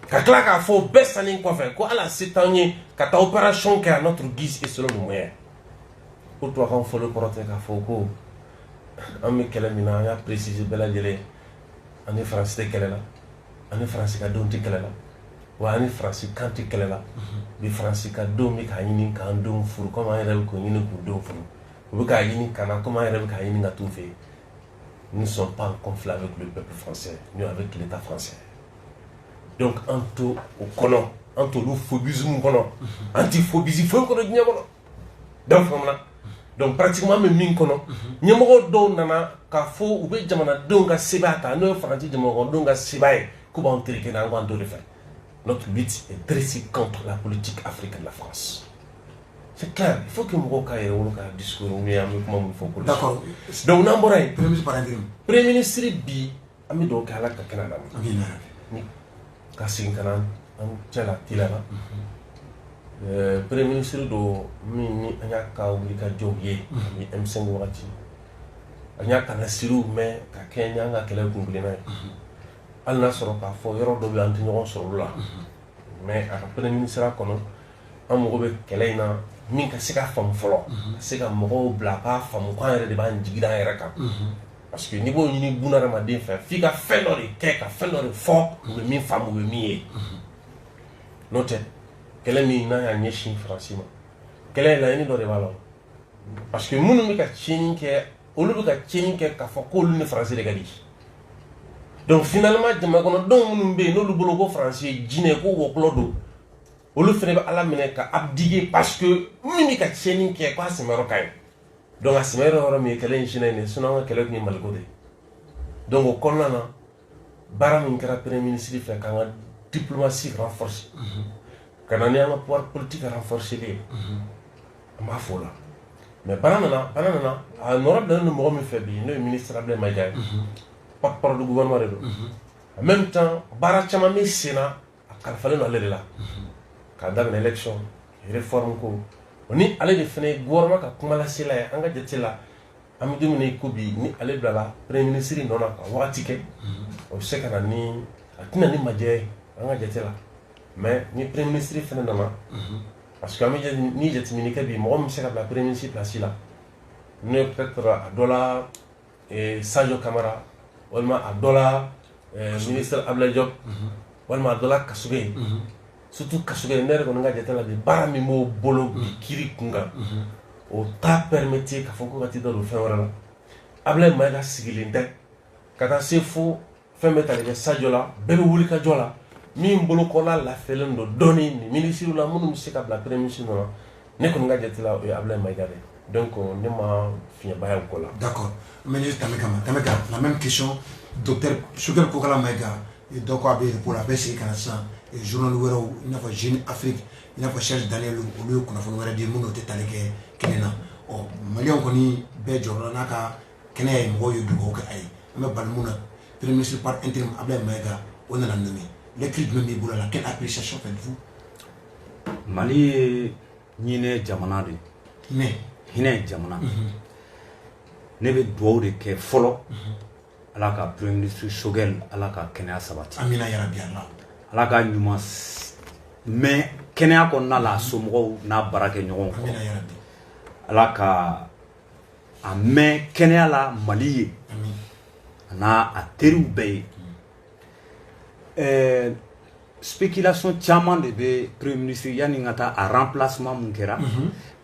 ka tila k'a fɔ o bɛɛ sanni kɔfɛ ko ala se t'anw ye ka taa opération kɛ à notre guise et selon nos moyens o tubabukan fɔli kɔrɔ tɛ k'a fɔ ko an bɛ kɛlɛ min na an y'a préciser bɛɛ lajɛlen an ni faransi tɛ kɛlɛ la an ni faransi ka denw tɛ kɛlɛ la wa ni France kanti kelela bi France ka do mi ka yini ka ndo furu comme ay rew ko yini ko do furu bu ka yini kana comme ay rew ka yini nga tout fait. Nous ne sommes pas en conflit avec le peuple français, ni avec l'État français. Donc, anto au kono, anto le phobisme kono, antiphobisme faut kono nyamolo. Donc pratiquement même min kono, nyamolo do nana ka fo ou be jamana do nga sebata, no français jamana do nga sebaye, ko ba entrer que na ngando le faire. Notre lutte est dressée contre la politique africaine de la France. C'est clair, il faut que Mouroka ait un discours, mais il faut que d'accord. Donc, on a un Premier ministre bi, ami donc à la Canada. Kassin Kanan, un tchala tilala. Premier ministre do mini anyaka ulika jogie, mi M5 wati. Anyaka na siru me ka Kenya nga kele kungulena. Al nasoro ka fo yoro do bi antinyo soro la. Mais à premier ministre kono, amogo be kele na min ka se ka faamu fɔlɔ ka se ka mɔgɔw bila k'a faamu k'an yɛrɛ de b'an jigida an yɛrɛ kan parce que n'i b'o ɲini bunadamaden fɛ f'i ka fɛn dɔ de kɛ ka fɛn dɔ de fɔ u bɛ min faamu u bɛ min ye n'o tɛ kɛlɛ min n'a y'a ɲɛsin faransi ma kɛlɛ laɲini dɔ de b'a la parce que minnu bɛ ka tiɲɛni kɛ olu bɛ ka tiɲɛni kɛ k'a fɔ k'olu ni faransi de ka di donc finalement jamanakɔnɔdenw minnu bɛ yen n'olu bolo ko faransi ye jinɛ ko wɔkulɔ don olu fɛnɛ bɛ ala minɛ ka abdiquer parce que min bɛ ka tiɲɛni kɛ k'a sɛmɛyɔrɔ ka ɲi donc a sɛmɛyɔrɔ yɔrɔ min ye kɛlɛ in sinɛ ye sinon an ka kɛlɛ tun ye maliko de donc o kɔnɔna na baara min kɛra premier ministre fɛ k'an ka diplomatie renforcer ka na ni an ka pouvoir politique renforcer ye an b'a fɔ o la mais bana nana a nɔrɔ bilalen don mɔgɔ min fɛ bi n'o ye ministre Abdoulaye Maïga ye porte-parole du gouvernement de don en même temps baara caman bɛ sen na a kalifalen don ale de la k'a daminɛ élection réforme ko ni ale de fana ye gouvernement ka kuma lasela ye an ka jate la an bɛ don min na i ko bi ni ale bilala premier ministre nɔ na ka wagati kɛ o bɛ se ka na ni a tɛna ni majɛ ye an ka jate la mais ni premier ministre fana nana parce que an bɛ ni jateminɛ kɛ bi mɔgɔ min bɛ se ka bila premier ministre place la n'o ye peut-être a dɔ la Sadio Camara walima a dɔ la ministre Abdoulaye Diop walima a dɔ la Kassoge surtout Kassoge ne yɛrɛ kɔni ka jate la bi baara min b'o bolo bi kiiri kun kan o t'a permettre k'a fɔ ko ka t'i da don fɛn wɛrɛ la Abdoulaye Maïga sigilen tɛ ka taa se fo fɛn bɛ tali kɛ Sadio la bɛɛ bɛ wuli ka jɔ la min bolokɔrɔla lafiyalen don dɔɔni ni ministre la minnu bɛ se ka bila premier ministre nɔ ne kɔni ka jate la o ye Abdoulaye Maïga de donc ne ma fiɲɛba ye o ko la. D'accord mais ne Tameka la même question docteur Sogɛl Kokala Maïga dɔ ko a bɛ pour la bɛɛ sigi ka na sisan journal wɛrɛw i n'a fɔ Jeune Afrique i n'a fɔ Cheikh Daniel olu ye kunnafoni wɛrɛ di minnu tɛ tali kɛ kɛnɛ na ɔ maliyɛnw kɔni bɛɛ jɔyɔrɔ n'a ka kɛnɛ ye mɔgɔw ye dugawu kɛ a ye an bɛ bali mun na premier ministre par intérim Abdoulaye Maïga o nana nommé l'écrit jumɛn b'i bolo la quelle appréciation faites-vous? Mali ye ɲinɛ jamana de hinɛ jamana ne bɛ dugawu de kɛ fɔlɔ ala ka premier ministre Sogɛl ala ka kɛnɛya sabati amina yarabi ala ka ɲuman mɛ kɛnɛya kɔnɔna la somɔgɔw n'a baara kɛ ɲɔgɔn kɔ ala ka a mɛn kɛnɛya la Mali ye a n'a a teriw bɛɛ ye spéculation caman de bɛ premier ministre yanni ka taa a remplacement mun kɛra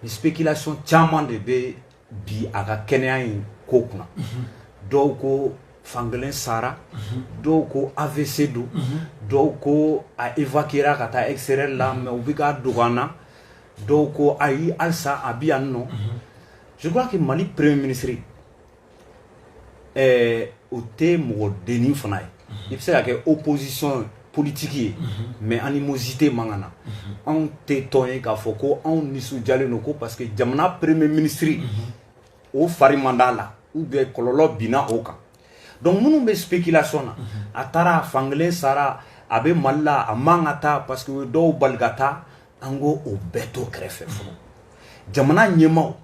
ni spéculation caman de bɛ bi a ka kɛnɛya in ko kunna dɔw ko fankelen sara dɔw ko AVC do dɔw ko a évacuera ka taa extérieur la mais u bɛ ka dogo an na dɔw ko ayi halisa a bɛ yan nɔ je crois que Mali premier ministre o tɛ mɔgɔ dennin fana ye i bɛ se ka kɛ opposition politique ye mais animosité man kan na anw tɛ tɔn ye k'a fɔ ko anw nisɔndiyalen don ko parce que jamana premier ministre o fari man d'a la ou bien kɔlɔlɔ binna o kan donc minnu bɛ spéculation na a taara a fankelen sara a bɛ Mali la a man ka taa parce que o ye dɔw bali ka taa an ko o bɛɛ to kɛrɛfɛ fɔlɔ jamana ɲɛmaaw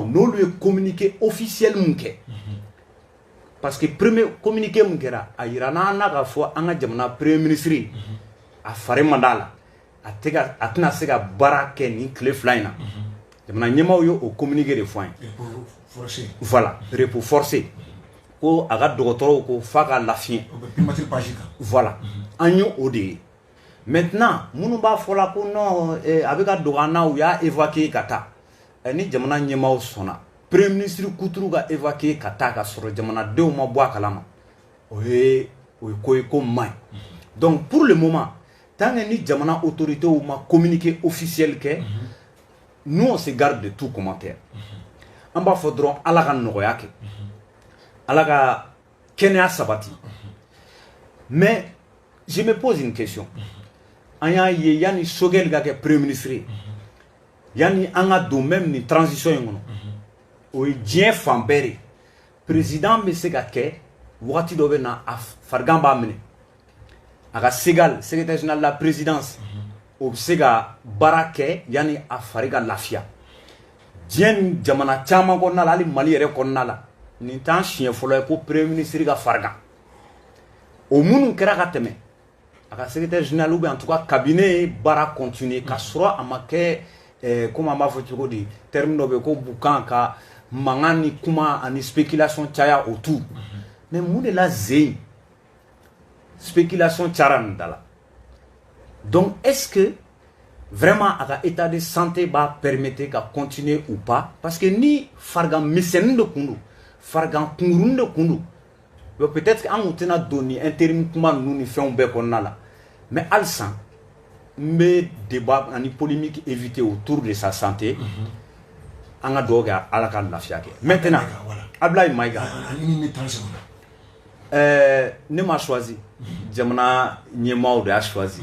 n'olu ye communiqué officiel mun kɛ parce que premier communiqué mun kɛra a yira n'an na k'a fɔ an ka jamana premier ministre a fari man d'a la a tɛna se ka baara kɛ nin tile fila in na jamana ɲɛmaaw ye o communiqué de fɔ an ye voilà repos forcé ko a ka dɔgɔtɔrɔw ko f'a ka lafiɲɛ voilà an ye o de ye maintenant minnu b'a fɔ la ko non a bɛ ka dɔgɔya u y'a évacuer ka taa ni jamana ɲɛmaaw sɔnna premier ministre Kuturu ka évacuer ka taa ka sɔrɔ jamanadenw ma bɔ a kalama o ye ko ye ko man ɲi donc pour le moment tant que ni jamana autorités ma communiqué officiel kɛ nous on se garde de tout commentaire an b'a fɔ dɔrɔn Ala ka nɔgɔya kɛ Ala ka kɛnɛya sabati mais je me pose une question an y'a ye yani Sogɛl ka kɛ premier ministre yani an ka don même ni transition in kɔnɔ o ye diɲɛ fan bɛɛ de président bɛ se ka kɛ wagati dɔ bɛ na a farigan b'a minɛ a ka Segal secrétaire général de la présidence o bɛ se ka baara kɛ yani a fari ka lafiya diɲɛ ni jamana caman kɔnɔna la hali Mali yɛrɛ kɔnɔna la nin t'an siɲɛ fɔlɔ ye ko premier ministre ka farigan o minnu kɛra ka tɛmɛ a ka secrétaire général ou bien en tout cas cabinet baara continuer ka sɔrɔ a ma kɛ comme an b'a fɔ cogo di terme dɔ bɛ yen ko bukan ka mankan ni kuma ani spéculation caya autour mais mun de la zen spéculation cayara nin da la donc est-ce que vraiment à ka état de santé b'a permettre ka continuer ou pas parce que ni farigan misɛnnin de kun don farigan kunkurunin de kun don peut-être an kun tɛna don ni intérim kuma ninnu ni fɛnw bɛɛ kɔnɔna la mais halisa n bɛ débat ani polémique éviter autour de sa santé an ka dugawu kɛ Ala ka lafiya kɛ maintenant Ablaye Mayiga ne ma choisi jamana ɲɛmaaw de y'a choisi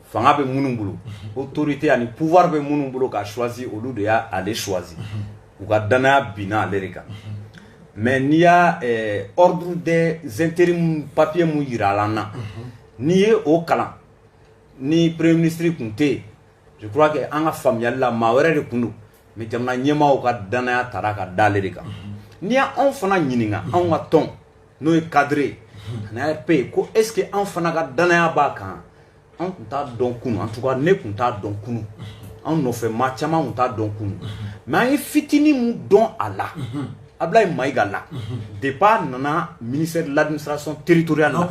fanga bɛ minnu bolo autorité ani pouvoir bɛ minnu bolo ka choisi olu de y'a ale choisi u ka danaya binna ale de kan mais n'i y'a ordre des intérims papier mun yira la na n'i ye o kalan ni premier ministre kun tɛ yen je crois que an ka faamuyali la maa wɛrɛ de kun don mais jamana ɲɛmaaw ka danaya taara ka da ale de kan n'i y'anw fana ɲininka anw ka tɔn n'o ye cadre ani ARP ko est-ce que anw fana ka danaya b'a kan an kun t'a dɔn kunu en tout cas ne kun t'a dɔn kunu an nɔfɛ maa caman kun t'a dɔn kunu mais an ye fitinin mun dɔn a la Ablaye Mayiga la depuis nana ministère de l'administration territoriale la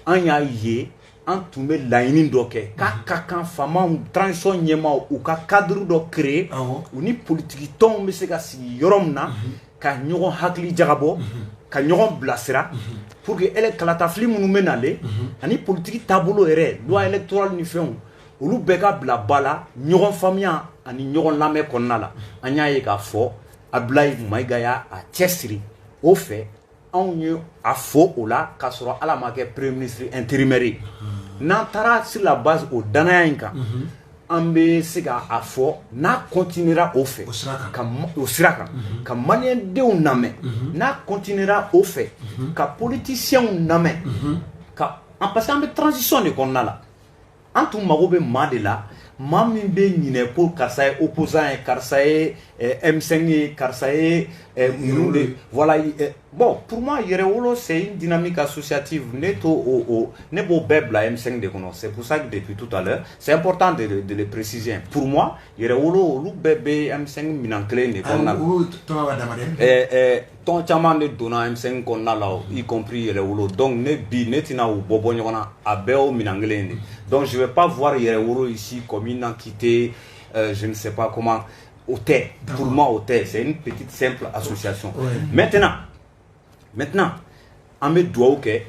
an y'a ye an tun bɛ laɲini dɔ kɛ k'a ka kan faamaw transition ɲɛmaaw u ka cadre dɔ créer u ni politiki tɔnw bɛ se ka sigi yɔrɔ min na ka ɲɔgɔn hakili jagabɔ ka ɲɔgɔn bilasira pour que kalatafili minnu bɛ nalen ani politiki taabolo yɛrɛ loi électorale ni fɛnw olu bɛɛ ka bila ba la ɲɔgɔn faamuya ani ɲɔgɔn lamɛn kɔnɔna la an y'a ye k'a fɔ Ablaye Mayiga y'a cɛsiri o fɛ anw ye a fɔ o la k'a sɔrɔ Ala ma kɛ premier ministre intérimaire ye n'an taara sur la base o danaya in kan an bɛ se ka a fɔ n'a continuera o fɛ o sira kan ka maliyɛndenw lamɛn n'a continuera o fɛ ka politiciens lamɛn ka parce que an bɛ transition de kɔnɔna la an tun mago bɛ maa de la maa min bɛ ɲinɛ ko karisa ye opposant ye karisa ye M5 ye karisa ye ninnu de voilà bon pour moi Yɛrɛwolo c'est une dynamique associative ne b'o bɛɛ bila M5 de kɔnɔ c'est pour ça que depuis tout à l'heure c'est important de le préciser pour moi Yɛrɛwolo olu bɛɛ bɛ M5 minɛn kelen de kɔnɔna la tɔn caman de donna M5 kɔnɔna la y compris Yɛrɛwolo donc ne tɛna u bɔ ɲɔgɔn na a bɛɛ o minɛn kelen de donc je vais pas voir Yɛrɛwolo ici comme une entité je ne sais pas comment hôtel pour moi hôtel c'est une petite simple association maintenant an bɛ dugawu kɛ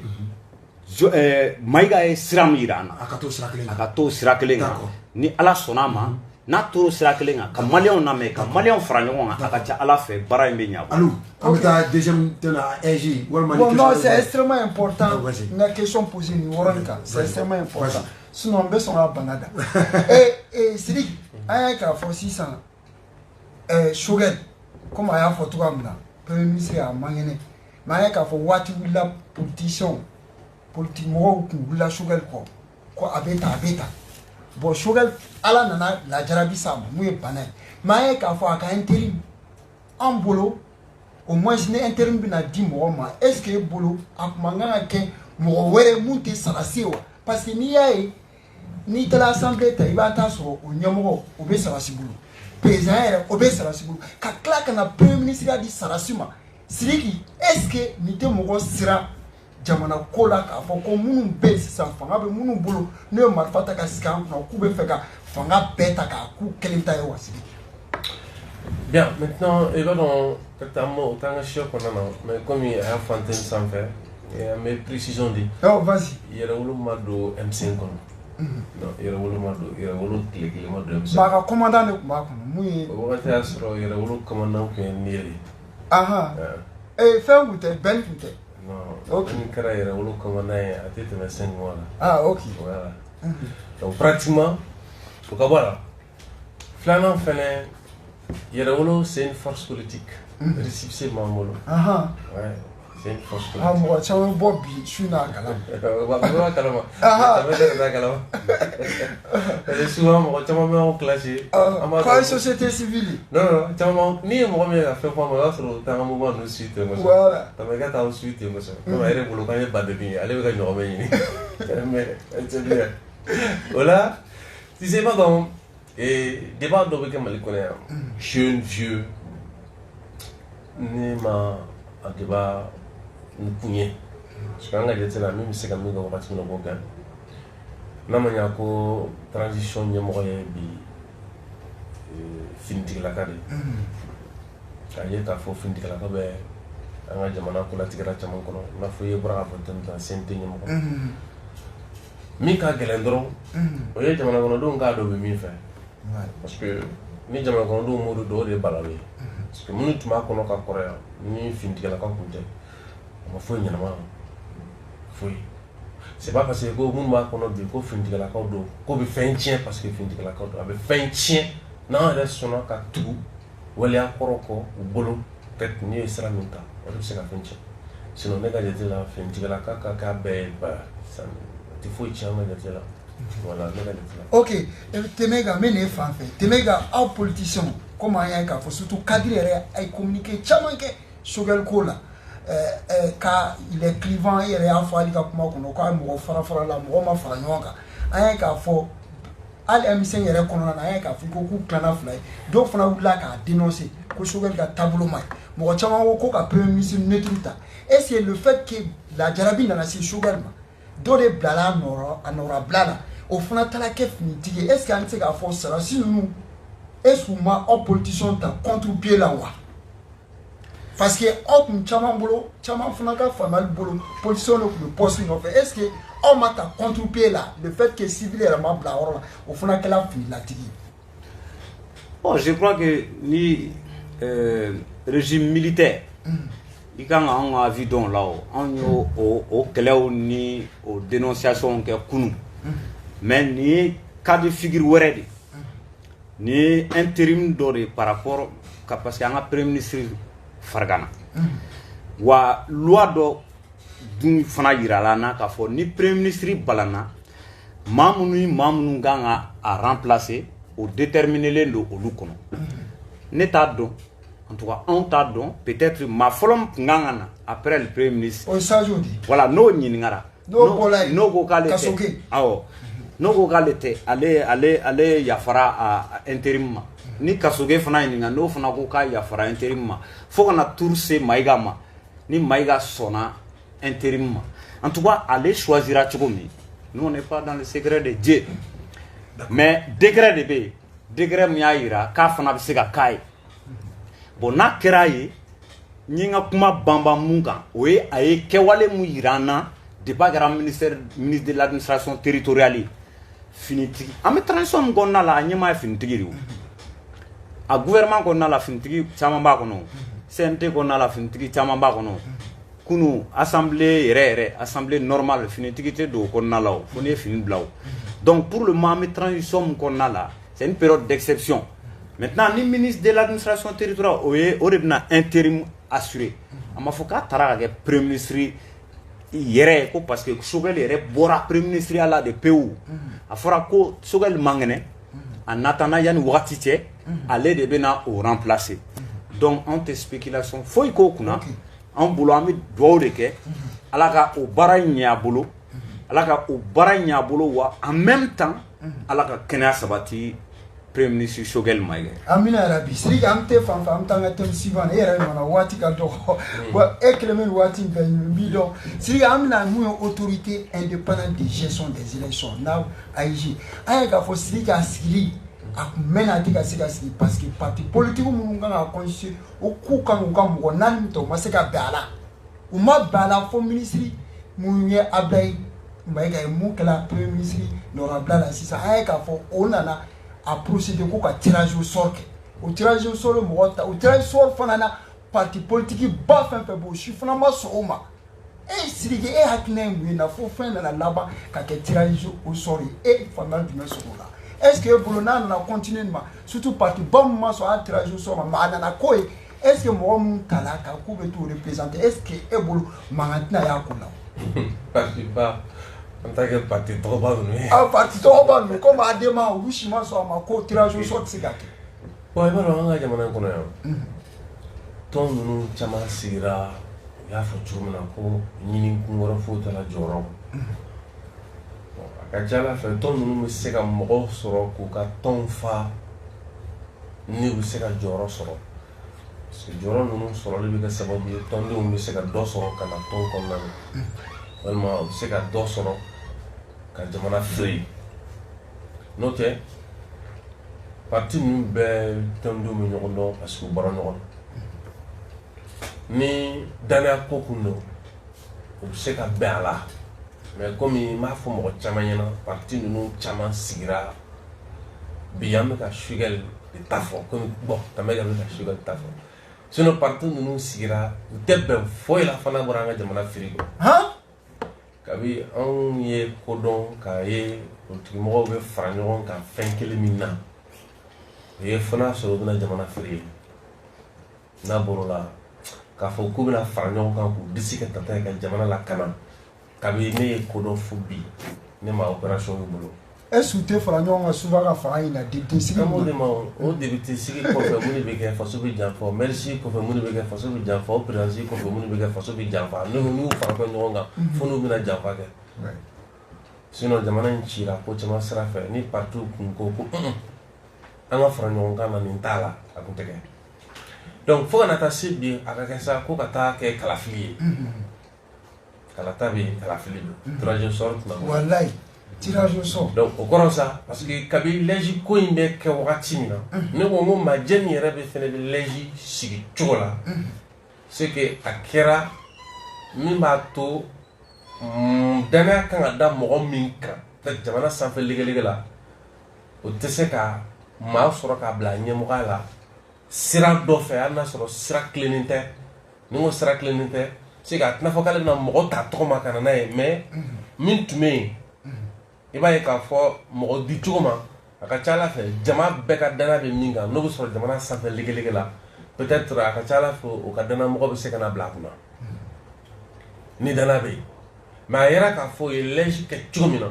Mayiga ye sira min jira an na a ka t'o sira kelen kan ni Ala sɔnna a ma n'a tor'o sira kelen kan ka maliyɛnw lamɛn ka maliyɛnw fara ɲɔgɔn kan a ka ca Ala fɛ baara in bɛ ɲɛ. Allo an bɛ taa deuxième thème na AG walima bon non c'est extrêmement important n ka question posée nin yɔrɔ nin kan c'est extrêmement important sinon n bɛ sɔn ka bana da Sidiki an y'a k'a fɔ sisan Sogɛl comme a y'a fɔ cogoya min na premier ministre a man kɛnɛ mais an y'a k'a fɔ waati wulila politique mɔgɔw tun wulila Sogɛl kɔ ko a bɛ tan bon Sogɛl Ala nana lajarabi s'a ma mun ye bana ye mais an ye k'a fɔ a ka intérim an bolo au moins ni intérim bɛna di mɔgɔ ma est ce que e bolo a kun man kan ka kɛ mɔgɔ wɛrɛ mun tɛ sarasi wa parce que n'i y'a ye n'i taara assemblée ta i b'a taa sɔrɔ o ɲɛmɔgɔ o bɛ sarasi bolo président yɛrɛ o bɛ sarasi bolo ka tila ka na premier ministre di sarasi ma Sidiki est ce que nin tɛ mɔgɔ siran jamana ko la k'a fɔ ko minnu bɛ yen sisan fanga bɛ minnu bolo n'u ye marifa ta ka sigi an kunna k'u bɛ fɛ ka fanga bɛɛ ta k'a k'u kelen ta ye wa sigi. Bien, maintenant, il va dans autant de choses qu'on a, mais comme il y a un fontaine sans faire, il y a mes précisions dit. Oh, vas-y. Il y a le mado M5 non, il y a le mado, il y a le mado M5. Bah, commandant de combat, oui. On va faire ça, il y a le commandant qui est né. Ah et faire où t'es belle où t'es. Non, ok. Il y a le commandant à tête de 5 mois. Ah, ok. Voilà. Donc pratiquement, faut qu'à voir. Flanant fait Yerawolo, c'est une force politique. Récipicé Mamolo. Ouais, c'est une force politique. Ah, moi, tu as un bon billet, je suis là, elle est souvent, moi, tu m'as mis en classé. Quoi, une société civile? Non, tu m'as ni moi, mais à faire pour moi, c'est un moment de suite. Voilà. Tu m'as gâté en suite, moi, ça. Comme elle est pour le gagner, pas de bien. Allez, vous gagnez, on va gagner. Mais, c'est bien. Voilà. Tu sais pas donc. Et débat de Békem Malikone, jeune, vieux, n'est pas un débat nous pougner. Parce qu'on a dit la même, c'est comme nous avons parti dans le Bogan. Nous avons une transition de finiti la carte. Il y a un faux finiti la carte. On a dit que la tigre a été manquée. On a fait un bras à votre temps, c'est un thé. Mika Gelendron, on a dit que on a dit parce que ni jamana kɔnɔ denw m'o dɔw de bala ye parce que minnu tun b'a kɔnɔ ka kɔrɔ yan ni finitigɛla ka kun tɛ a ma foyi ɲɛnama foyi c'est pas parce que ko minnu b'a kɔnɔ bi ko finitigɛlakaw don ko bɛ fɛn tiɲɛ parce que finitigɛlakaw don a bɛ fɛn tiɲɛ n'an yɛrɛ sɔnna ka tugu waleya kɔrɔ kɔ u bolo peut-être n'i ye sira min ta o de bɛ se ka fɛn tiɲɛ sinon ne ka jate la finitigɛlaka ka k'a bɛɛ ye ba tɛ foyi tiɲɛ an ka jate la. Voilà, ok, Temega, mais les femmes, Temega, en politicien, comment il y a surtout cadre et communiquer, tchamanke, Shogel Kola, car il est clivant, il est en fois, il a comment on a un fara la moma faranoga, un cas for al MC et reconnaît un cas for beaucoup clan fly, donc on a eu là qu'à dénoncer, que Shogel a tableau mai, mon chamako a premier ministre neutre. Et c'est le fait que la jarabine a laissé Shogel. Dans les blala nora blala au fond à la kef nitigi est-ce qu'un sait qu'à force là si nous est-ce que moi en politicien t'as contre-pied là wa parce que on chama bolo chama funaka famal bolo politicien le poste nous fait est-ce que on m'a ta contre-pied là le fait que civil est ma bla là au fond à la fini la tigi. Bon, je crois que ni régime militaire il y a un avis dans là au clé ni aux dénonciations que kunu mais ni cas de figure wéré ni intérim doré par rapport parce qu'il y a un premier ministre Fargana wa loi do dun fana yirala na ka fo ni premier ministre balana mamunu ganga a remplacer ou déterminer les do olukono n'état do. En tout cas, on t'a donné peut-être ma folom ngangana après le premier ministre. Voilà, no nyingara. No go kalete. Awo. No go kalete aller yafara à intérim. Ni kasoge fana ninga no fana go ka yafara intérim. Faut qu'on a tourse maigama. Ni maiga sona intérim. En tout cas, aller choisir à Tchogomi. Nous on n'est pas dans le secret de Dieu. Mais degré de B, degré miaira ka fana bisega kai. Bon na keraye nyinga kuma bamba munga oye aye kewale mu irana de bagara ministre de l'administration territoriale finiti am transition gonna la nyima finiti ri a gouvernement gonna la finiti chama ba kono CNT gonna la finiti chama ba kono kunu assemblée rere assemblée normale finiti te do gonna la foni fini blaw donc pour le moment transition gonna la c'est une période d'exception. Maintenant, ni ministre de l'administration territoriale, on a intérim assuré. Il faut que le premier ministre yere parce que Shogel est bora premier ministre à la de PU. Il faut que Shogel mangene en attendant Yann Ouattiche aller de bena au remplacer. Donc, en te spéculation, faut que kuna en boulot ami doit de que alaka au baranya boulot, alaka au baranya boulot wa en même temps alaka kena sabati premier ministre Choguel Maïga. Amina Arabi, c'est que amte fan fan tanga tem sivan era mana wati ka do. Wa eklemen wati ben bido. C'est que amina mu autorité indépendante de gestion des élections. Now AIG. Aya ka fo c'est que asili a mena tika sika siki parce que parti politique mu nganga konsi o ku kan ngam go nan to masika bala. Uma bala fo ministre mu ye Ablaye Maïga mu kala premier ministre n'aura bla sisa aya ka fo onana a procédé pour un tirage au sort. Au tirage au sort, au tirage au sort, il y a un parti politique bas fait beau. Je suis finalement sur Oma. Et si il y a un faut faire là-bas quand il tirage au sort et finalement du même sur là. Est-ce que Bolona n'a continué surtout parti bon moment sur un tirage au sort, mais on a quoi? Est-ce que moi mon talent a couvert tout représenter? Est-ce que Ebolo maintenant y a quoi? Pas. En tant que parti trop bas, ah, parti trop bas, comme à demain, oui, je m'en sors ma côte, tirage au sort, c'est gâté. Ouais, mais on a jamais connu. Ton nous, chama sira, il a fait tout le monde, ni n'importe quoi la journée. Bon, à Kachala fait ton nous, mais c'est comme mort sur le ton fa, ni vous c'est comme journée sur. Parce que journée nous sur le biais de ça, ton nous, mais c'est comme dos sur le canapé comme là. Vraiment, c'est comme dos sur quand jamana free noté parti nous be tando mi ñondo parce que baro ñondo ni dana ko kuno o se ka bela mais comme il m'a fait mo chamanyana parti nous chama sigira biyam ka shugal tafo comme bon tamay ka shugal tafo sinon parti nous sigira debbe foi la fana boranga jamana free hein kabi an ye kodɔn k'a ye politigimɔgɔw bɛ fara ɲɔgɔn kan fɛn kelen min na o ye fana sɔrɔ u bɛna jamana feere n'a bɔr'o la k'a fɔ k'u bɛna fara ɲɔgɔn kan k'u disi ka tata ye ka jamana lakana kabi ne ye kodɔn fo bi ne ma opération y'u bolo. est-ce que tu fara ɲɔgɔn kan souvent ka fara in na député sigi ma o député sigi kɔfɛ mun de bɛ kɛ faso bɛ janfa maire sigi kɔfɛ mun de bɛ kɛ faso bɛ janfa o président sigi kɔfɛ mun de bɛ kɛ faso bɛ janfa n'u y'u fara ɲɔgɔn kan fo n'u bɛna janfa kɛ sinon jamana in cira ko caman sira fɛ ni parti kun ko an ka fara ɲɔgɔn kan na nin t'a la a kun tɛ kɛ donc fo kana taa se bi a ka kɛ sa ko ka taa kɛ kalafili ye kalata bɛ yen kalafili don tirage au sort tuma bɛ wallahi tirage au sort donc o kɔrɔ sa parce que kabi lɛji ko in bɛ kɛ wagati min na ne ko n ko majɛ min yɛrɛ bɛ fɛnɛ bɛ lɛji sigi cogo la c'est que a kɛra min b'a to danaya kan ka da mɔgɔ min kan jamana sanfɛ legelege la o tɛ se ka maa sɔrɔ k'a bila ɲɛmɔgɔya la sira dɔ fɛ hali n'a sɔrɔ sira tilennen tɛ ni n ko sira tilennen tɛ c'est que a tɛna fɔ k'ale bɛna mɔgɔ ta tɔgɔ ma ka na n'a ye mais min tun bɛ yen i b'a ye k'a fɔ mɔgɔ di cogo ma a ka ca ala fɛ jama bɛɛ ka danaya bɛ min kan n'o bɛ sɔrɔ jamana sanfɛ legelege la peut-être a ka ca ala fɛ o ka danaya mɔgɔ bɛ se ka na bila a kunna ni danaya bɛ yen mais a yɛrɛ k'a fɔ o ye lɛji kɛ cogo min na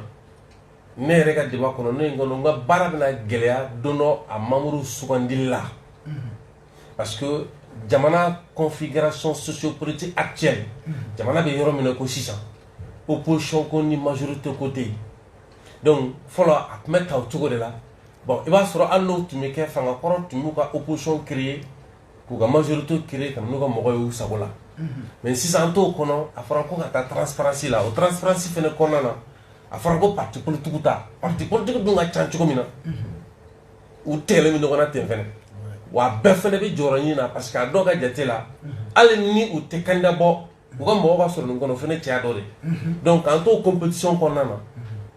ne yɛrɛ ka débat kɔnɔ ne ye n kɔnɔ n ka baara bɛna gɛlɛya don dɔ a membre sugandili la parce que jamana configuration sociopolitique actuelle jamana bɛ yɔrɔ min na ko sisan opposition ko ni majorité ko tɛ yen donc fɔlɔ a tun bɛ ta o cogo de la bon i b'a sɔrɔ hali n'o tun bɛ kɛ fanga kɔrɔ tun b'u ka opposition créer k'u ka majorité créer ka n'u ka mɔgɔ y'u sago la mais sisan an t'o kɔnɔ a fɔra ko ka taa transparency la o transparency fɛnɛ kɔnɔna na a fɔra ko parti politique ta parti politique dun ka ca cogo min na u tɛgɛlen bɛ ɲɔgɔn na ten fɛnɛ wa bɛɛ fɛnɛ bɛ jɔyɔrɔ ɲini na parce que a dɔw ka jate la hali ni u tɛ candidat bɔ u ka mɔgɔw ka sɔrɔ nin kɔnɔ o fɛnɛ cɛya dɔ de donc k'an t'o compétition kɔnɔna na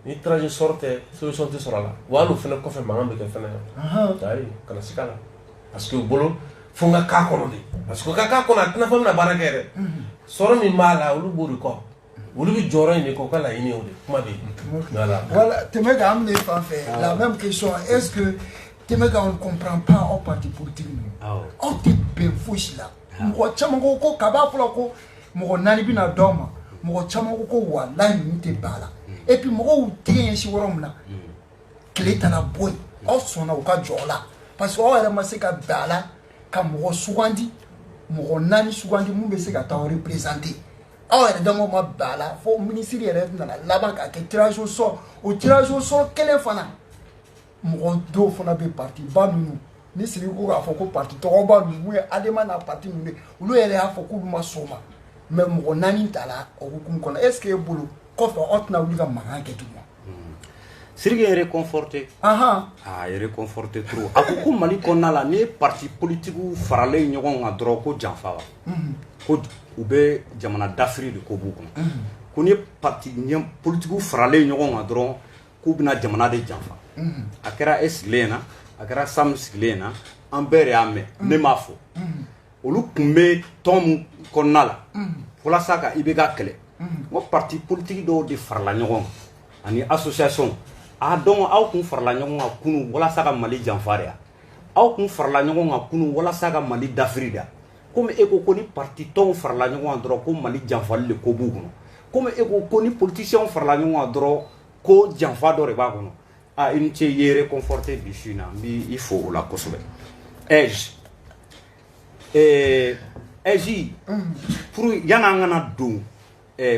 ni tirage sort tɛ solution tɛ sɔrɔ a la wa hali o fɛnɛ kɔfɛ mankan bɛ kɛ fɛnɛ ayi kana se k'a la parce que u bolo fo n ka k'a kɔnɔ de parce que ka k'a kɔnɔ a tɛna fɔ n bɛna baara kɛ dɛ sɔrɔ min b'a la olu b'o de kɔ olu bɛ jɔyɔrɔ ɲini k'o ka laɲini o de kuma bɛ yen voilà tɛmɛ ka an bɛ fan fɛ la même question est-ce que tɛmɛ ka on ne comprend pas aw parti politique ninnu aw tɛ bɛn fosi la mɔgɔ caman ko ko kaba fɔlɔ ko mɔgɔ naani bɛna d'aw ma mɔgɔ caman ko walayi ninnu tɛ ban a la et puis mɔgɔw tɛgɛ ɲɛsin yɔrɔ min na tile tana bɔ yen aw sɔnna u ka jɔ o la parce que aw yɛrɛ ma se ka bɛn a la ka mɔgɔ sugandi mɔgɔ naani sugandi mun bɛ se ka taa représenter aw yɛrɛ dama ma bɛn a la fo ministre yɛrɛ nana laban ka kɛ tirage au sort o tirage au sort kelen fana mɔgɔ dɔw fana bɛ parti ba ninnu ni sigi ko k'a fɔ ko parti tɔgɔba ninnu ye adama n'a parti ninnu ye olu yɛrɛ y'a fɔ k'olu ma sɔn o ma mais mɔgɔ naani ta la o hukumu kɔnɔ est ce que e bolo kɔfɛ aw tɛna wuli ka mankan kɛ tugun. Siriki est réconforté. Ah, il est réconforté trop. A ko Mali kɔnɔna la ni parti politique faralen ɲɔgɔn kan dɔrɔn ko janfa wa. Ko u bɛ jamana dafiri de ko b'u kɔnɔ. Ko ni parti politique faralen ɲɔgɔn kan dɔrɔn k'u bɛna jamana de janfa. A kɛra e sigilen na, a kɛra Sam sigilen na, an bɛɛ de y'a mɛn, ne m'a fɔ. Olu tun bɛ tɔn min kɔnɔna la, walasa ka IBK kɛlɛ. Ko parti politique dɔw de farala ɲɔgɔn kan ani association. A dɔn aw kun farala ɲɔgɔn kan kunu walasa ka Mali janfa de ya. Aw kun farala ɲɔgɔn kan kunu walasa ka Mali dafiri de ya. Comme e ko ni parti tɔnw farala ɲɔgɔn kan dɔrɔn ko Mali janfali de ko b'u kɔnɔ. Comme e ko ni politiciens farala ɲɔgɔn kan dɔrɔn ko janfa dɔ de b'a kɔnɔ. Ah, i ni ce i ye réconforté bi su in na n b'i fo o la kosɛbɛ. Ɛji pour yan'an kana don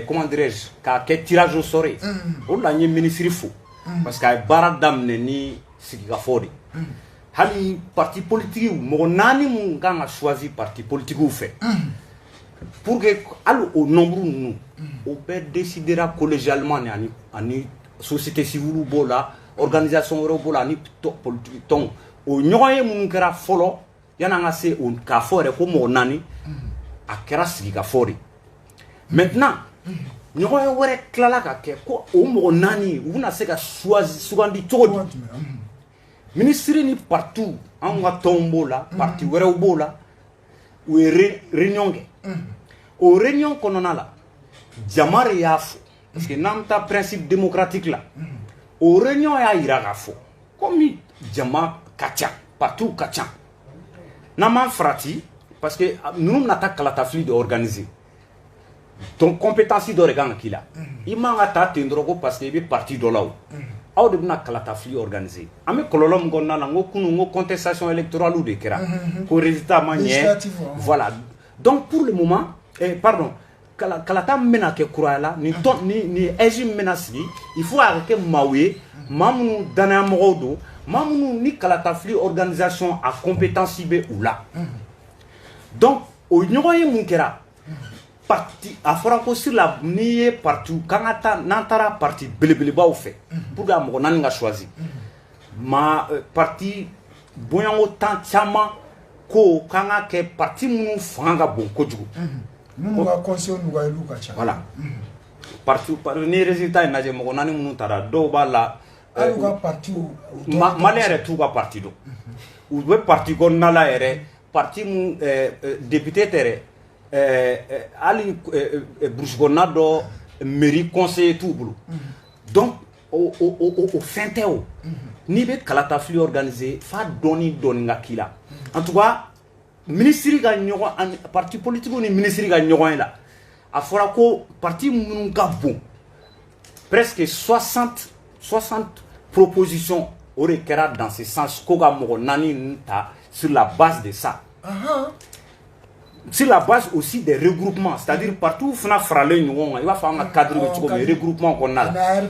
comment dirais-je k'a kɛ tirage au sort ye o la n ye ministre fo parce que a ye baara daminɛ ni sigikafɔ de hali parti politique mɔgɔ naani mun kan ka choisir parti politique fɛ pour que hali o nombre ninnu o bɛɛ décidera collégialement ani société civile b'o la organisation wɛrɛw b'o la ani politique tɔnw o ɲɔgɔn ye minnu kɛra fɔlɔ yan'an ka se k'a fɔ yɛrɛ ko mɔgɔ naani a kɛra sigikafɔ de maintenant ɲɔgɔn ye wɛrɛ tilala ka kɛ ko o mɔgɔ naani u bɛna se ka sugandi cogo di ministre ni partout an ka tɔnw b'o la parti wɛrɛw b'o la u ye réunion kɛ o réunion kɔnɔna la jama de y'a fɔ parce que n'an bɛ taa principe démocratique la o réunion y'a yira k'a fɔ komi jama ka ca partout ka ca n'an ma farati parce que ninnu bɛna taa kalatafili de organiser ton compétence dɔ de kan ka k'i la i man ka taa ten dɔrɔn ko parce que i bɛ parti dɔ la o aw de bɛna kalatafili organiser an bɛ kɔlɔlɔ min kɔnɔna la n ko kunun n ko contestation électorale de kɛra ko résultat ma ɲɛ voilà donc pour le moment pardon kalata min bɛna kɛ kuraya la ni ɛji min bɛna sigi il faut a ka kɛ maaw ye maa minnu danayamɔgɔw don maa minnu ni kalatafili organisation a compétence bɛ u la donc o ɲɔgɔn ye mun kɛra parti a fɔra ko sur la n'i ye parti k'an ka taa n'an taara parti belebelebaw fɛ pour que a mɔgɔ naani ka choisir parti bonyanko tan caman ko k'an ka kɛ parti minnu fanga ka bon kojugu minnu ka conseil nɔgɔyaliw ka ca voilà parti ni résultat ye lajɛ mɔgɔ naani minnu taara dɔw b'a la hali u ka parti Mali yɛrɛ t'u ka parti dɔn u bɛ parti kɔnɔna la yɛrɛ parti mun député tɛ dɛ hali burusi kɔnɔna dɔ mairie conseiller t'u bolo donc o fɛn tɛ o n'i bɛ kalatafili organiser f'a dɔɔni ka k'i la en tout cas ministre ka ɲɔgɔn parti politique ni ministre ka ɲɔgɔn ye la a fɔra ko parti minnu ka bon presque 60 propositions o de kɛra dans ce sens ko ka mɔgɔ naani ninnu ta sur la base de ça. Sur la base aussi des regroupements, c'est-à-dire partout où fana faralen ɲɔgɔn kan i b'a fɔ an ka cadre bɛ cogo min regroupement kɔnɔna la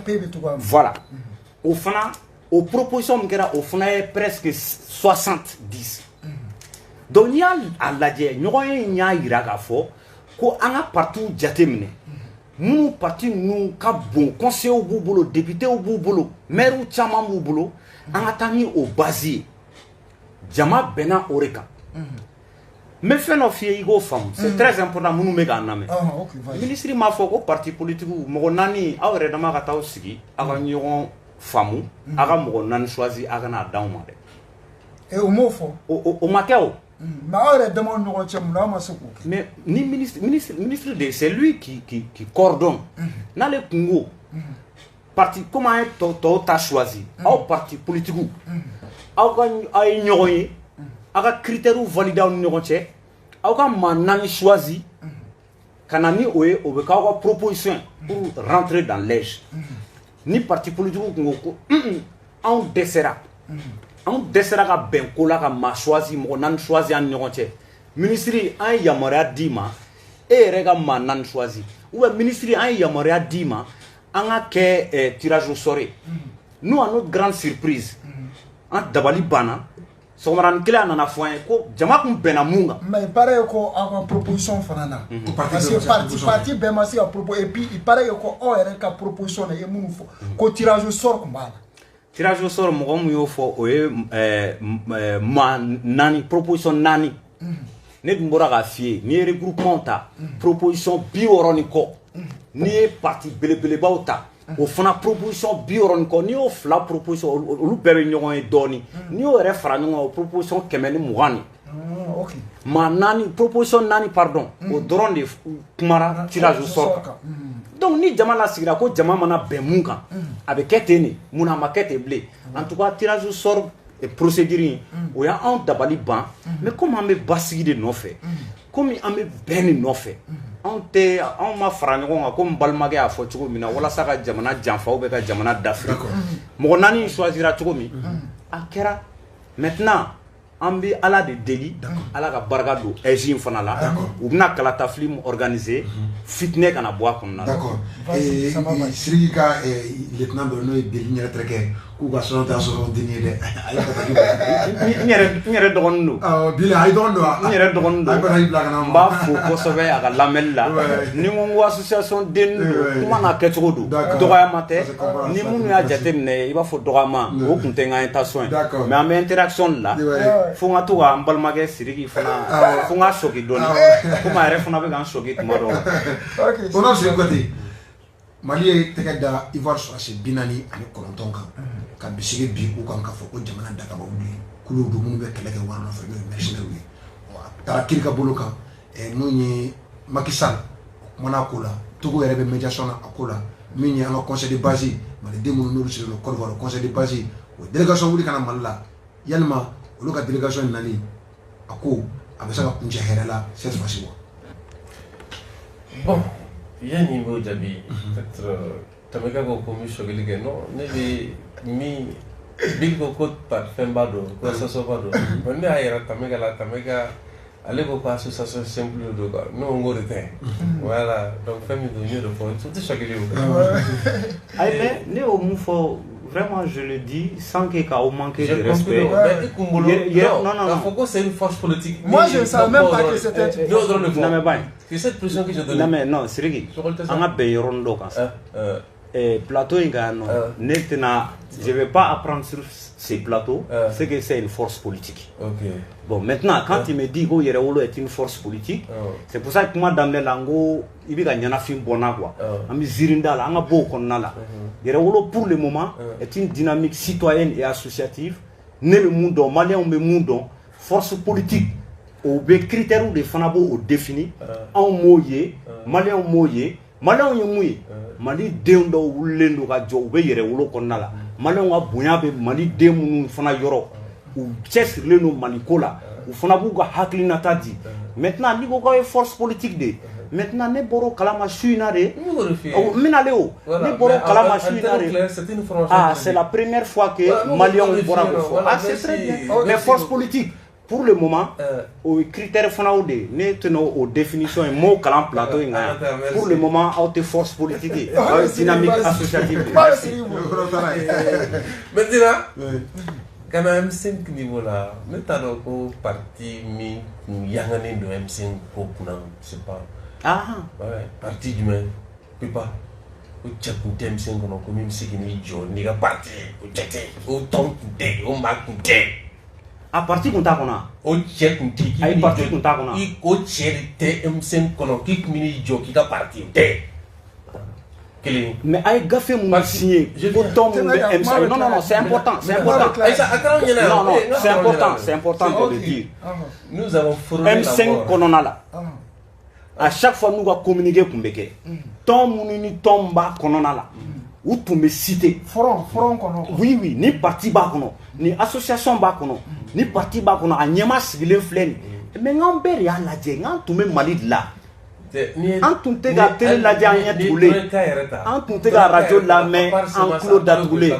voilà o fana o proposition min kɛra o fana ye presque 70 donc n'i y'a lajɛ ɲɔgɔn ye in y'a yira k'a fɔ ko an ka partiw jate minɛ minnu parti ninnu ka bon conseillers b'u bolo députés b'u bolo maires caman b'u bolo an ka taa ni o base ye jama bɛnna o de kan. Mais fɛn dɔ f'i ye i k'o faamu c'est très important minnu bɛ k'an lamɛn ministre m'a fɔ ko parti politique mɔgɔ naani aw yɛrɛ dama ka taa sigi aw ka ɲɔgɔn faamu aw ka mɔgɔ naani choisir aw ka n'a d'anw ma dɛ o m'o fɔ o ma kɛ o mais aw yɛrɛ dama ni ɲɔgɔn cɛ mun na aw ma se k'o kɛ mais ni ministre de c'est lui qui coordonne n'ale kun ko parti comme an ye tɔw ta choisir aw parti politique aw ye ɲɔgɔn ye aw ka critères validés aw ni ɲɔgɔn cɛ aw ka maa naani choisi ka na ni o ye o bɛ k'aw ka proposition pour rentrer dans l'ège ni parti politique kun ko anw dɛsɛra ka bɛn ko la ka maa choisi mɔgɔ naani choisi an ni ɲɔgɔn cɛ ministre an ye yamaruya d'i ma e yɛrɛ ka maa naani choisi ou bien ministre an ye yamaruya d'i ma an ka kɛ tirage au sort ye nous à notre grande surprise an dabali banna sɔgɔmadanin kelen a nana fɔ an ye ko jama kun bɛnna mun kan. mais il paraît ko aw ka proposition fana na. parce que parti bɛɛ ma se ka proposer et puis il paraît ko aw yɛrɛ ka proposition na ye minnu fɔ ko tirage au sort kun b'a la. tirage au sort mɔgɔ mun y'o fɔ o ye ma naani proposition naani. ne dun bɔra k'a f'i ye n'i ye regroupement ta proposition 60 ni kɔ n'i ye parti belebelebaw ta o fana proposition 60 ni kɔ n'i y'o fila proposition olu bɛɛ bɛ ɲɔgɔn ye dɔɔni n'i y'o yɛrɛ fara ɲɔgɔn kan o proposition 120 ni ma naani proposition naani pardon o dɔrɔn de kumara tirage au sort kan donc ni jama lasigira ko jama mana bɛn mun kan a bɛ kɛ ten de mun a ma kɛ ten bilen en tout cas tirage au sort procédure in o y'anw dabali ban mais comme an bɛ basigi de nɔfɛ comme an bɛ bɛn de nɔfɛ anw ma fara ɲɔgɔn kan comme balimakɛ y'a fɔ cogo min na walasa ka jamana janfa ou bien ka jamana dafiri mɔgɔ naani in choisira cogo min a kɛra maintenant an bɛ ala de deli ala ka barika don ɛzi in fana la u bɛna kalata film organiser fitinɛ kana bɔ a kɔnɔna la. d'accord Sidiki ka lieutenant dɔ n'o ye Bili Ɲɛrɛtɛrɛkɛ k'u ka sɔrɔ t'a sɔrɔ den ye dɛ a ye bataki bila. n yɛrɛ dɔgɔnin don. Bili a ye dɔgɔnin don wa. n yɛrɛ dɔgɔnin don. a ye bataki bila ka na. n b'a fo kosɛbɛ a ka lamɛnni la ni n ko association den don kuma n'a kɛcogo don dɔgɔyama tɛ ni minnu y'a jateminɛ i b'a fɔ dɔgɔyama o tun tɛ n ka intention ye mais an bɛ interaction de la fo n ka to ka n balimakɛ Sidiki fana fo n ka choquer dɔɔni komi a yɛrɛ fana bɛ ka n choquer tuma dɔw la. o n'a sɔrɔ côté Mali ye tɛgɛ da Ivoire sɔrɔsi 49 kan ka bisigi bi u kan k'a fɔ ko jamana dagaba wuli kulu don minnu bɛ kɛlɛ kɛ wara nɔfɛ n'o ye mercenaires ye a taara kiri ka bolo kan n'o ye Macky Sall o kumana ko la Togo yɛrɛ bɛ médiation na a ko la min ye an ka conseil de base maliden minnu n'olu sigilen don Côte d'Ivoire conseil de base o délégation wuli kana Mali la yalima olu ka délégation nali a ko a bɛ se ka kuncɛ hɛrɛ la cette fois-ci wa. Bon, yani m'o jaabi peut-être Tameka ko mi choqué que non ne bɛ mi big ko par fɛn b'a dɔn ko association b'a dɔn mais ne y'a yira Tameka la Tameka ale ko ko association simple don quoi ne ko n k'o de tɛ voilà donc fɛn min don n y'o de fɔ o tɛ choqué o. ayi mais ne y'o mun fɔ vraiment je le dis sans que k'aw manquer de respect. Non, faut que c'est une force politique. Moi je ne savais même pas que c'était une force politique. Non mais bani. C'est cette pression que je donne. Non mais non Sidiki an ka bɛn yɔrɔnin dɔ kan sa. Plateau in kan non ne tɛna je vais pas apprendre sur ces plateaux c'est que c'est une force politique. OK. Bon maintenant quand il me dit ko Yɛrɛwolo est une force politique c'est pour ça que kuma daminɛ la n ko i bɛ ka ɲanafin bɔ n na quoi an bɛ ziirinda la an ka bɔ o kɔnɔna la Yɛrɛwolo pour le moment est une dynamique citoyenne et associative ne bɛ mun dɔn maliyɛnw bɛ mun dɔn force politique o bɛ critères de fana b'o définir anw m'o ye maliyɛnw m'o ye maliyɛnw ye mun ye Mali denw dɔw wulilen don ka jɔ u bɛ Yɛrɛwolo kɔnɔna la maliyɛnw ka bonya bɛ Mali den minnu fana yɔrɔ u cɛsirilen don Mali ko la u fana b'u ka hakilinata di maintenant n'i ko k'aw ye force politique de maintenant ne bɔra o kalama su in na de n bɛnale o ne bɔra o kalama su in na de ah c'est la première fois que maliyɛnw bɔra k'o fɔ ah c'est très bien mais force politique pour le moment o critère fana o de ne tɛna o définition ye m'o kalan plateau in kan yan pour le moment aw tɛ force politique ye aw ye dynamique associative de. Maintenant kana M5 niveau la ne t'a dɔn ko parti min yanganen don M5 ko kunna c'est pas ouais parti jumɛn pepa o cɛ kun tɛ M5 kɔnɔ ko min bɛ se k'i jɔ n'i ka parti o cɛ tɛ o tɔn kun tɛ o maa kun tɛ. A parti kun t'a kɔnɔ o cɛ kun tɛ ayi parti kun t'a kɔnɔ o cɛ de tɛ M5 kɔnɔ k'i kun bɛ jɔ k'i ka parti o tɛ. Mais a ye gafe mun signé ko tɔn mun bɛ M5 non c'est important c'est important c'est important de le dire nous avons formé M5 kɔnɔna la à chaque fois n'u ka communiqué kun bɛ kɛ tɔn minnu ni tɔn b'a kɔnɔna la u tun bɛ cité front kɔnɔ oui ni parti b'a kɔnɔ ni association b'a kɔnɔ ni parti b'a kɔnɔ a ɲɛma sigilen filɛ nin mais n bɛɛ de y'a lajɛ n tun bɛ Mali de la an tun tɛ ka télé lajɛ an ɲɛ tugulen an tun tɛ ka radio lamɛn an tulo datugulen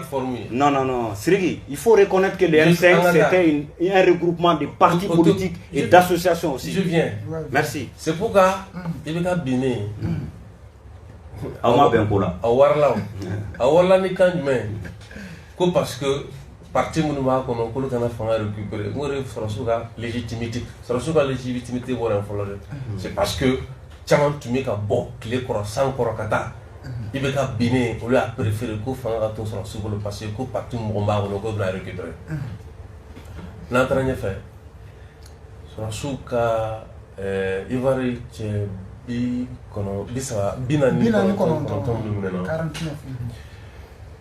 non Sidiki il faut reconnaître que le M5 c'était un regroupement de partis politiques et d'associations aussi. Je viens. Merci. C'est pourquoi i bɛ ka binne aw ma bɛn ko la a warala ni kan jumɛn ko parce que parti minnu b'a kɔnɔ k'olu kana fanga récupérer n ko de sɔrɔsiw ka légitimité sɔrɔsiw ka légitimité bɔra yen fɔlɔ dɛ c'est parce que caman tun bɛ ka bɔ tile kɔrɔ san kɔrɔ ka taa i bɛ ka binne olu y'a préféré ko fanga ka to sɔrɔsiw bolo parce que ko parti mɔgɔ b'a kɔnɔ k'o bɛna récupérer n'an taara ɲɛfɛ sɔrɔsiw ka Ivoire cɛ bi naani kɔnɔntɔn minnu minɛna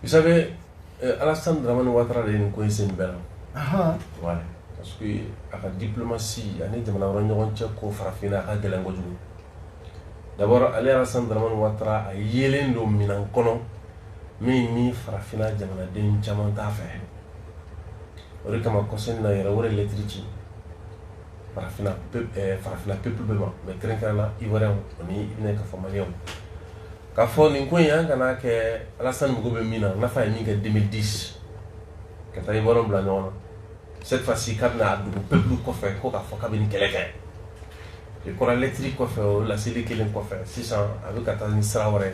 vous savez Alassane Dramane Ouattara de ye nin ko in sen bɛɛ la ouais parce que a ka diplomatie ani jamana wɛrɛ ɲɔgɔn cɛ ko farafinna a ka gɛlɛn kojugu d'abord ale Alassane Dramane Ouattara a yelen don minan kɔnɔ min ni farafinna jamanaden caman t'a fɛ o de kama kɔsɛni na yɛrɛ o de lettre ci farafina peuple bɛɛ ma mais kɛrɛnkɛrɛnna ivoirien ani i bɛna ka fɔ malien k'a fɔ nin ko in an kana kɛ Alassane mago bɛ min na nafa ye min kɛ 2010 ka taa ivoirien bila ɲɔgɔn na cette fois-ci k'a bɛna a dogo peuple kɔfɛ ko k'a fɔ k'a bɛ nin kɛlɛ kɛ i kɔrɔ lettre kɔfɛ o laseli kelen kɔfɛ sisan a bɛ ka taa ni sira wɛrɛ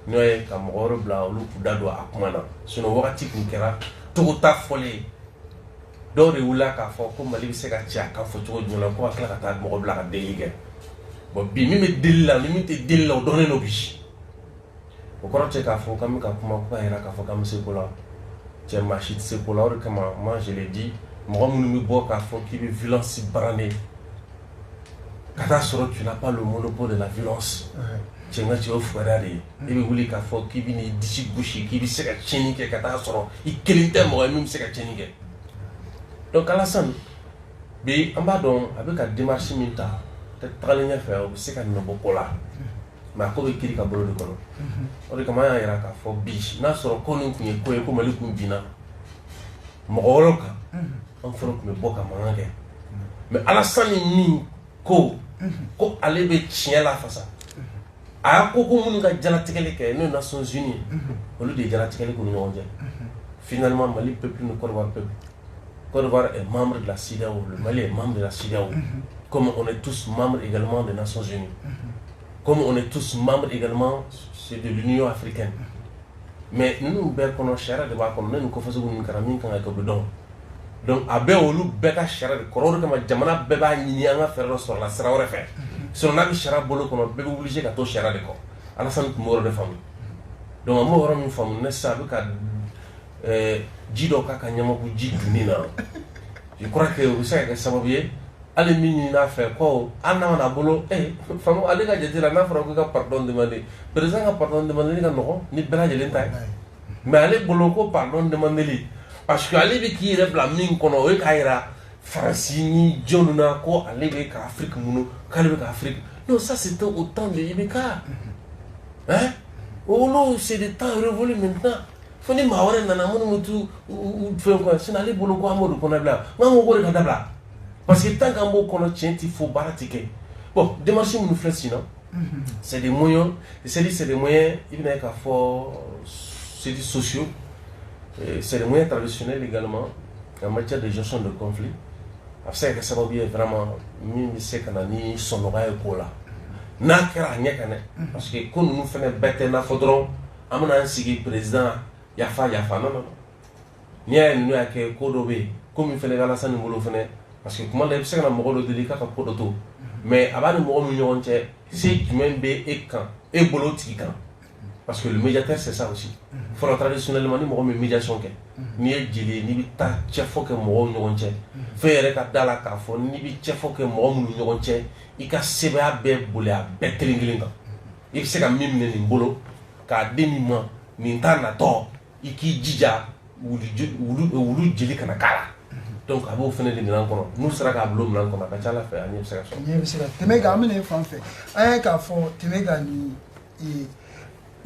n'o ye ka mɔgɔ wɛrɛ bila olu k'u da don a kuma na sinon wagati kun kɛra togo ta fɔlen dɔw de wulila k'a fɔ ko Mali bɛ se ka ci a kan fɔ cogo jumɛn na ko ka tila ka taa mɔgɔ bila ka deli kɛ bon bi min bɛ deli la ni min tɛ deli la o dɔnnen don bi o kɔrɔ tɛ k'a fɔ k'an bɛ ka kuma ko k'a yira k'a fɔ k'an bɛ se ko la cɛ maa si tɛ se ko la o de kama moi je l'ai dit mɔgɔ minnu bɛ bɔ k'a fɔ k'i bɛ violence brander ka taa sɔrɔ tu n'as pas le monopole de la violence cɛ n ka cɛ o fugariya de ye i bɛ wuli k'a fɔ k'i bɛ n'i disi gosi k'i bɛ se ka tiɲɛni kɛ ka taa sɔrɔ i kelen tɛ mɔgɔ ye min bɛ se ka tiɲɛni kɛ donc Alassane bi an b'a dɔn a bɛ ka démarche min ta tagalen ɲɛfɛ o bɛ se ka nɔbɔ ko la mais a ko bɛ kiri ka bolo de kɔnɔ o de kama an y'a yira k'a fɔ bi n'a sɔrɔ ko nin tun ye ko ye ko Mali tun binna mɔgɔ wɛrɛw kan an fana tun bɛ bɔ ka mankan kɛ mais Alassane min ko ale bɛ tiɲɛ la fasa a y'a ko minnu ka jalatigɛli kɛ n'o ye Nations Unies olu de ye jalatigɛli k'u ni ɲɔgɔn cɛ finalement Mali peuple ni Côte d'Ivoire peuple Côte d'Ivoire est membre de la CEDEAO, le Mali est membre de la CEDEAO, comme on est tous membres également des Nations Unies, comme on est tous membres également de l'Union africaine. Mais nous nous avons cher de voir comme nous faisons une caramine quand on a donc à Béolou, Beka cher de Corona comme Jamana Beba Nianga Ferro sur la Sera refait. Si on a mis cher bolo qu'on a bien obligé qu'à tout cher de corps. À la fin de mort de famille. Donc à moi, on a une femme, ne savait qu'à jido kaka nyama bu jiduni na je crois que vous savez que sababu ye ale minni na fait ko anna na bolo famu ale ga jetira na fara ko ka pardon demander président ka pardon demander ni ka no ni bela jelen tay mais ale bolo ko pardon demander li parce que ale bi ki rebla min kono e kaira francini jonuna ko ale be ka Afrique munu kale be ka Afrique non ça c'était au temps de Ibeka hein oh non c'est des temps révolus maintenant foni mawre nana munu mutu fe ko sinali bolo ko amodu ko na bla ngamo ko de kadabla parce que tant qu'ambo kono tienti faut baratike bon démarche nous fait sinon c'est des moyens c'est des moyens il n'est qu'à fort c'est des sociaux c'est des moyens traditionnels également en matière de gestion de conflits après que ça va bien vraiment mi c'est kanani sonora e ko la na kra nyakane parce que ko nous fait bête na fodron amana sigi président yafa non ni a nous a que kodobe comme il fait les Alassane Mbolo fene parce que comment les c'est que na mɔgɔ dɔ ka ko dɔ to mais aba ni mɔgɔ min ɲɔgɔn cɛ c'est jumɛn bɛ e kan e bolo tigi kan parce que le médiateur c'est ça aussi fɔlɔ traditionnellement ni mɔgɔ min médiation kɛ n'i ye jeli n'i bɛ taa cɛfɔ kɛ mɔgɔw ni ɲɔgɔn cɛ fɛn yɛrɛ ka da la k'a fɔ n'i bɛ cɛfɔ kɛ mɔgɔ minnu ni ɲɔgɔn cɛ i ka sɛbɛya bɛɛ boli a bɛɛ kelen kelen kan i bɛ se ka min minɛ nin bolo k'a di nin ma nin t'a natɔ i k'i jija wulu jeli kana k'a la donc a b'o fana de minɛn kɔnɔ n'u sera k'a bila o minɛn kɔnɔ a ka ca Ala fɛ a ɲɛ bɛ se ka sɔrɔ. ɲɛ bɛ se ka tɛmɛ kan an bɛna e fan fɛ an ye k'a fɔ tɛmɛ kan ni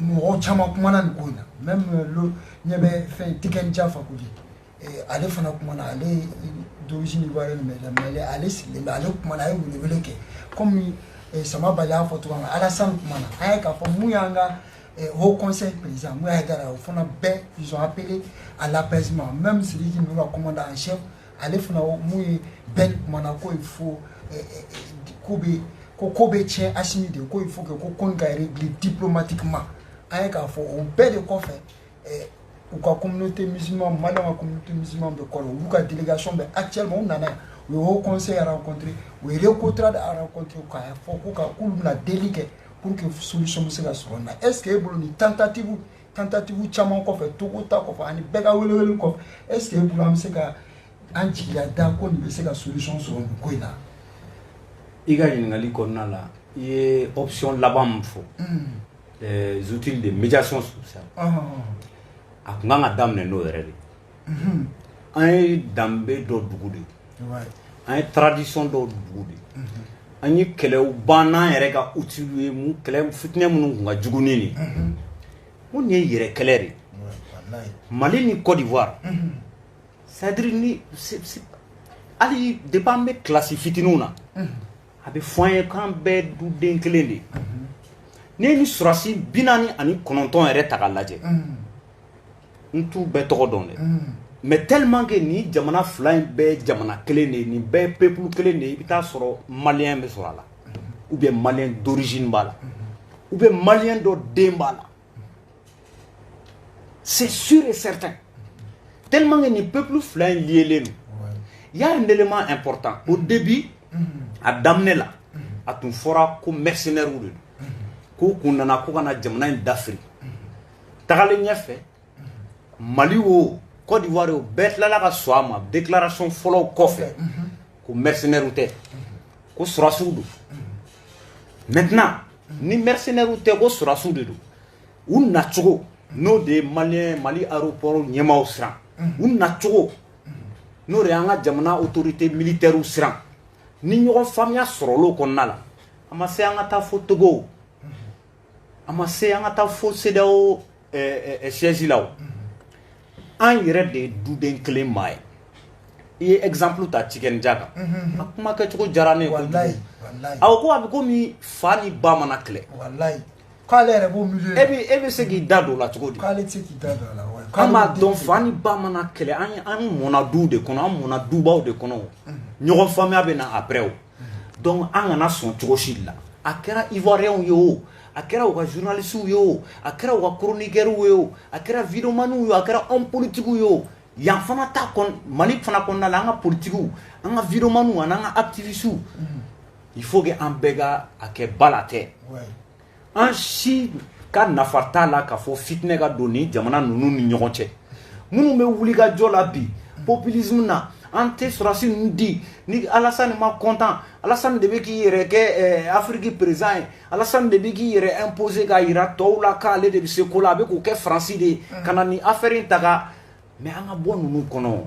mɔgɔ caman kumana nin ko in na même lo ɲɛ bɛ fɛn Tikenja Fakoli ale fana kumana ale d'origine ivoirienne mais ale sigilen bɛ ale kumana a ye welewele kɛ comme Sama Bali y'a fɔ cogo min na Alassane kumana an ye k'a fɔ mun y'an ka Haut Conseil président Mouya Haidara au fond ils ont appelé à l'apaisement même celui qui nous a commandé en chef allez fana Mouya Ben Manako il faut Kobe tient Assimi de il faut que Konga réglé diplomatiquement avec un faux au bel de quoi fait ou la communauté musulmane, la communauté musulmane de Kolo, ou la délégation, mais actuellement, on a le haut conseil à rencontrer, ou le contrat à rencontrer, il faut qu'on la déligue pour que la solution soit là. Est-ce que vous avez une tentative tchaman ko fait tout ta ko fa ani bega wele ko est-ce que vous avez anti ya da ko ni se la solution sur ko ina iga ngali ko na la ye option labam fo les outils de médiation sociale akanga damne no rele ay dambe do dugude ay tradition do dugude ani kelew bana yere ka outils mu kelew fitne mu nga juguni ni on est yere kelere Mali ni Côte d'Ivoire c'est-à-dire ni ali débat me classifier nous na abi foyer kan be du den kelende ne ni surasi binani ani kononton yere ta lajɛ ntu be to don de mais tellement que ni jamana fly be jamana kelende ni be peuple kelende bita soro malien be soro la ou bien malien d'origine bala ou bien malien do dembala. C'est sûr et certain. Tellement que les peuples flancs liés nous. Il y a un élément important. Au début, à d'amener là, à ton fora comme mercenaire ou de qu'on a na jamana d'Afrique. T'as le fait. Mali ou Côte d'Ivoire ou bête là la soama déclaration follow coffre comme mercenaire ou t'es qu'on sera soudou. Maintenant, ni mercenaire ou t'es qu'on sera soudou. Ou naturo. No de Malien Mali aéroport nyema osran un naturo no reanga jamana autorité militaire osran ni ñogon famia sorolo ko nala ama se anga ta fo Togo ama se anga ta fo CEDEAO siège law an yere de duden clé may et exemple ta chicken jaga akuma ka choko jarane ko wallahi aw ko abi ko mi fani ba mana clé wallahi kale bo milieu ebe se ki dado la choko di kale se ki dado la wa ama don fani ba mana clé an mona du de kono an mona du baw de kono ñogon famia be na après donc an na son choko shilla akera ivoirien yo akera wa journaliste yo akera wa chroniqueur yo akera vidéoman yo akera homme politique yo yan fana ta kon Mali fana kon na nga politique nga vidéoman nga activiste il faut que an bega ake balate an si ka nafarta la ka fo fitne ga doni jamana nunu ni ɲɔgɔn cɛ minnu bɛ wuli ka jɔ la bi populisme na an tɛ surasi ninnu di ni Alassane ma content Alassane de bɛ k'i yɛrɛ kɛ Afrique président ye Alassane de bɛ k'i yɛrɛ imposer ka yira tɔw la k'ale de bɛ se ko la a bɛ k'o kɛ Faransi de ka na ni affaire in ta ka mais an ka bɔ ninnu kɔnɔ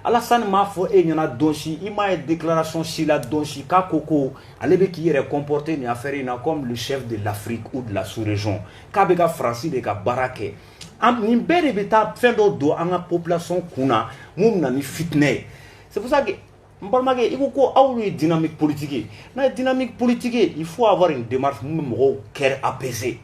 Alassane m'a fɔ e ɲɛna donsi i m'a ye déclaration si la donsi k'a ko ko ale bɛ k'i yɛrɛ comporter ni affaire in na comme le chef de l'Afrique ou de la sous-région k'a bɛ ka Faransi de ka baara kɛ nin bɛɛ de bɛ taa fɛn dɔ don an ka population kunna mun na ni fitinɛ ye c'est pour ça que n balimakɛ i ko ko aw ye dynamique politique ye n'a ye dynamique politique ye il faut avoir une démarche mun bɛ mɔgɔw cœur apaiser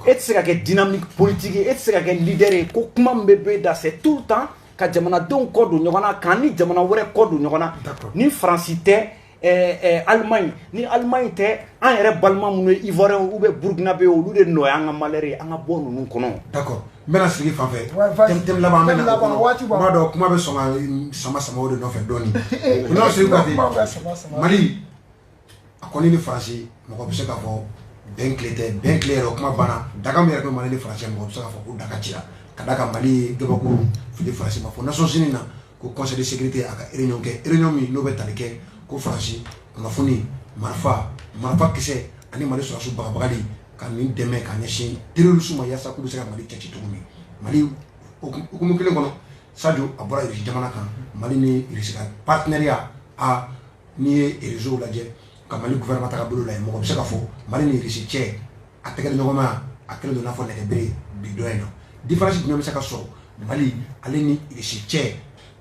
e tɛ se ka kɛ dynamique politique ye e tɛ se ka kɛ leader ye ko kuma min bɛ bɛ da c'est tout le temps ka jamanadenw kɔ don ɲɔgɔn na kan ni jamana wɛrɛ kɔ don ɲɔgɔn na ni Faransi tɛ Allemagne ni Allemagne tɛ an yɛrɛ balima minnu ye Ivoirien ou bien Burkinabé olu de nɔ ye an ka malheur ye an ka bɔ ninnu kɔnɔ. D'accord n bɛna sigi fan fɛ thème laban an bɛ na o kɔnɔ kuma dɔ kuma bɛ sɔn ka sama o de nɔfɛ dɔɔni o n'a sigi ka ten Mali a kɔni ni Faransi mɔgɔ bɛ se k'a fɔ bɛn tile tɛ bɛn tile yɛrɛ kuma banna daga min yɛrɛ bɛ Mali ni Faransi mɔgɔ bɛ se k'a fɔ ko daga cira ka da ka Mali gabakuru fili Faransi ma fɔ Nations Unies na ko conseil de sécurité a ka réunion kɛ réunion min n'o bɛ tali kɛ ko Faransi kunnafoni marifa kisɛ ani Mali sɔrɔsiw bagabagali ka nin dɛmɛ ka ɲɛsin terrorisme ma yaasa k'u bɛ se ka Mali cɛci cogo min Mali hukumu kelen kɔnɔ Sadio a bɔra Irisi jamana kan Mali ni Irisi ka partenariat n'i ye réseau lajɛ ka Mali gouvernement ta ka bolo la ye mɔgɔ bɛ se ka fɔ Mali ni Irisi cɛ a tɛgɛ ɲɔgɔn ma a kɛlen don n'a fɔ nɛgɛbere bi dɔ in na différence jumɛn bɛ se ka sɔrɔ Mali ale ni Irisi cɛ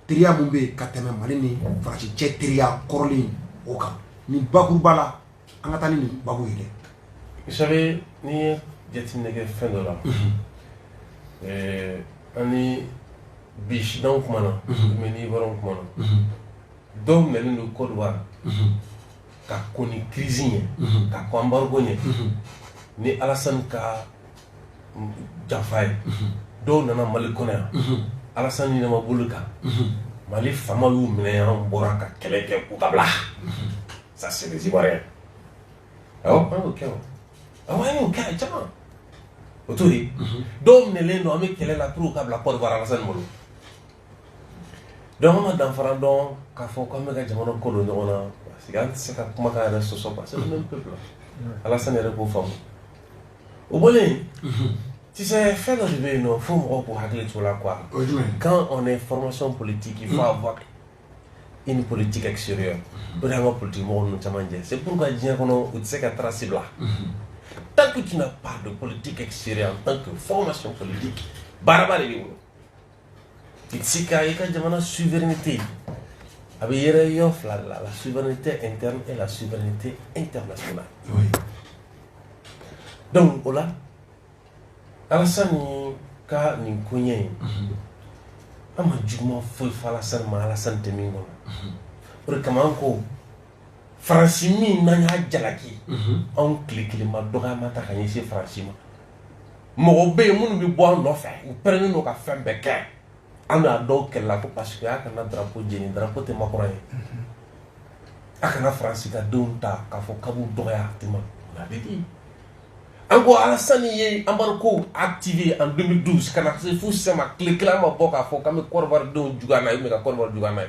teriya mun bɛ ka tɛmɛ Mali ni Faransi cɛ teriya kɔrɔlen o kan nin bakuruba la an ka taa ni nin babu ye dɛ. Vous savez ni ye jateminɛ kɛ fɛn dɔ la an ni bi sidanw kumana mais ni Ivoirien kumana dɔw minɛlen don Côte d'Ivoire ka ko ni crise ye ka ko embargo ye ni Alassane ka janfa ye dɔw nana Mali kɔnɔ yan Alassane ɲinama bolo kan Mali fama y'u minɛ yan bɔra ka kɛlɛ kɛ k'u ka bila ça c'est des Ivoiriens awɔ an y'o kɛ o awɔ an y'o kɛ caman o t'o ye dɔw minɛlen don an bɛ kɛlɛ la pour ka bila Côte d'Ivoire Alassane bolo donc an ma danfara dɔn k'a fɔ k'an bɛ ka jamana ko don ɲɔgɔn na parce que an tɛ se ka kumakan yɛrɛ sɔsɔ parce que c'est le même peuple Alassane yɛrɛ k'o faamu o bɔlen tu sais fɛn dɔ de bɛ yen nɔ fo mɔgɔw k'u hakili to la quoi quand on est formation politique il faut avoir une politique extérieure o de y'an ka politique mɔgɔ ninnu caman jɛ c'est pourquoi diɲɛ kɔnɔ u tɛ se ka trace bila tant que tu n'as pas de politique extérieure en tant que formation politique baaraba de b'i bolo i tɛ se ka i ka jamana souveraineté a bɛ yɛrɛ yɔrɔ fila de la la souveraineté interne et la souveraineté internationale donc o la Alassane ka nin ko ɲɛ in an ma juguman foyi fɔ Alassane ma Alassane tɛ min kɔnɔ o de kama an ko Faransi min n'an y'a jalaki anw tile kelen ma dɔgɔyama ta ka ɲɛsin Faransi ma mɔgɔ bɛ yen minnu bɛ bɔ an nɔfɛ u pɛrɛnnen don ka fɛn bɛɛ kɛ an y'a dɔw kɛlɛla ko parce que a kana drapeau jeni drapeau tɛ Macron ye a kana Faransi ka denw ta k'a fɔ k'a b'u dɔgɔya a tɛ ma on avait dit an ko Alassane ye embargo activé en 2012 kana se fo sema tile kelen ma bɔ k'a fɔ k'an bɛ Côte d'Ivoire denw juguya n'a ye mais ka Côte d'Ivoire juguya n'a ye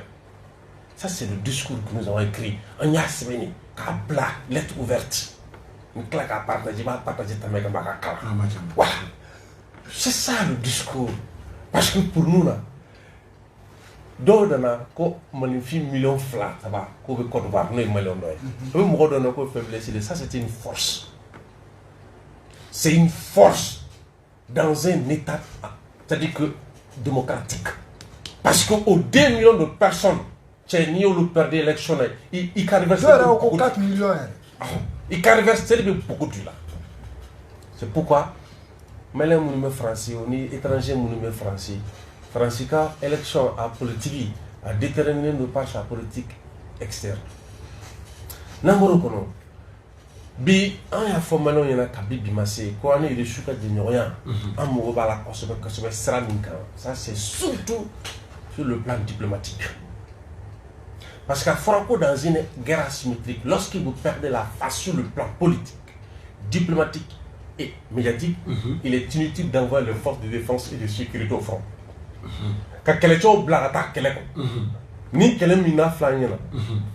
ça c'est le discours que nous avons écrit an y'a sɛbɛnni k'a bila lettre ouverte n tila k'a partager b'a partager tamɛ kan b'a ka kalan voilà c'est ça le discours parce que pour nous là dɔw nana ko malifin million 2 ça va k'o bɛ Côte d'Ivoire n'o ye maliyɛn dɔ ye o bɛ mɔgɔ dɔ na k'o faiblesse de ça c'est une force c'est une force dans un état c'est-à-dire que démocratique parce que aux 2 millions de personnes n'i y'olu perdre élection na i ka adversaire ko 4 millions i ka adversaire bɛ beaucoup de la c'est pourquoi maliyɛn minnu bɛ Faransi o ni étranger minnu bɛ Faransi ka élection a politique a déterminé de par sa politique externe n'an bɔra o kɔnɔ bi an y'a fɔ maliyɛnw ɲɛna kabi bi ma se ko an ni reçu ka jɛɲɔgɔnya an mago b'a la kosɛbɛ kosɛbɛ sira min kan ça c'est surtout sur le plan diplomatique parce qu'à fɔra ko dans une guerre asymétrique lorsque vous perdez la face sur le plan politique diplomatique et médiatique il est inutile d'envoyer les forces de défense et de sécurité au front ka kɛlɛcɛw bila ka taa kɛlɛ kɔ ni kɛlɛ min n'a fila ɲɛna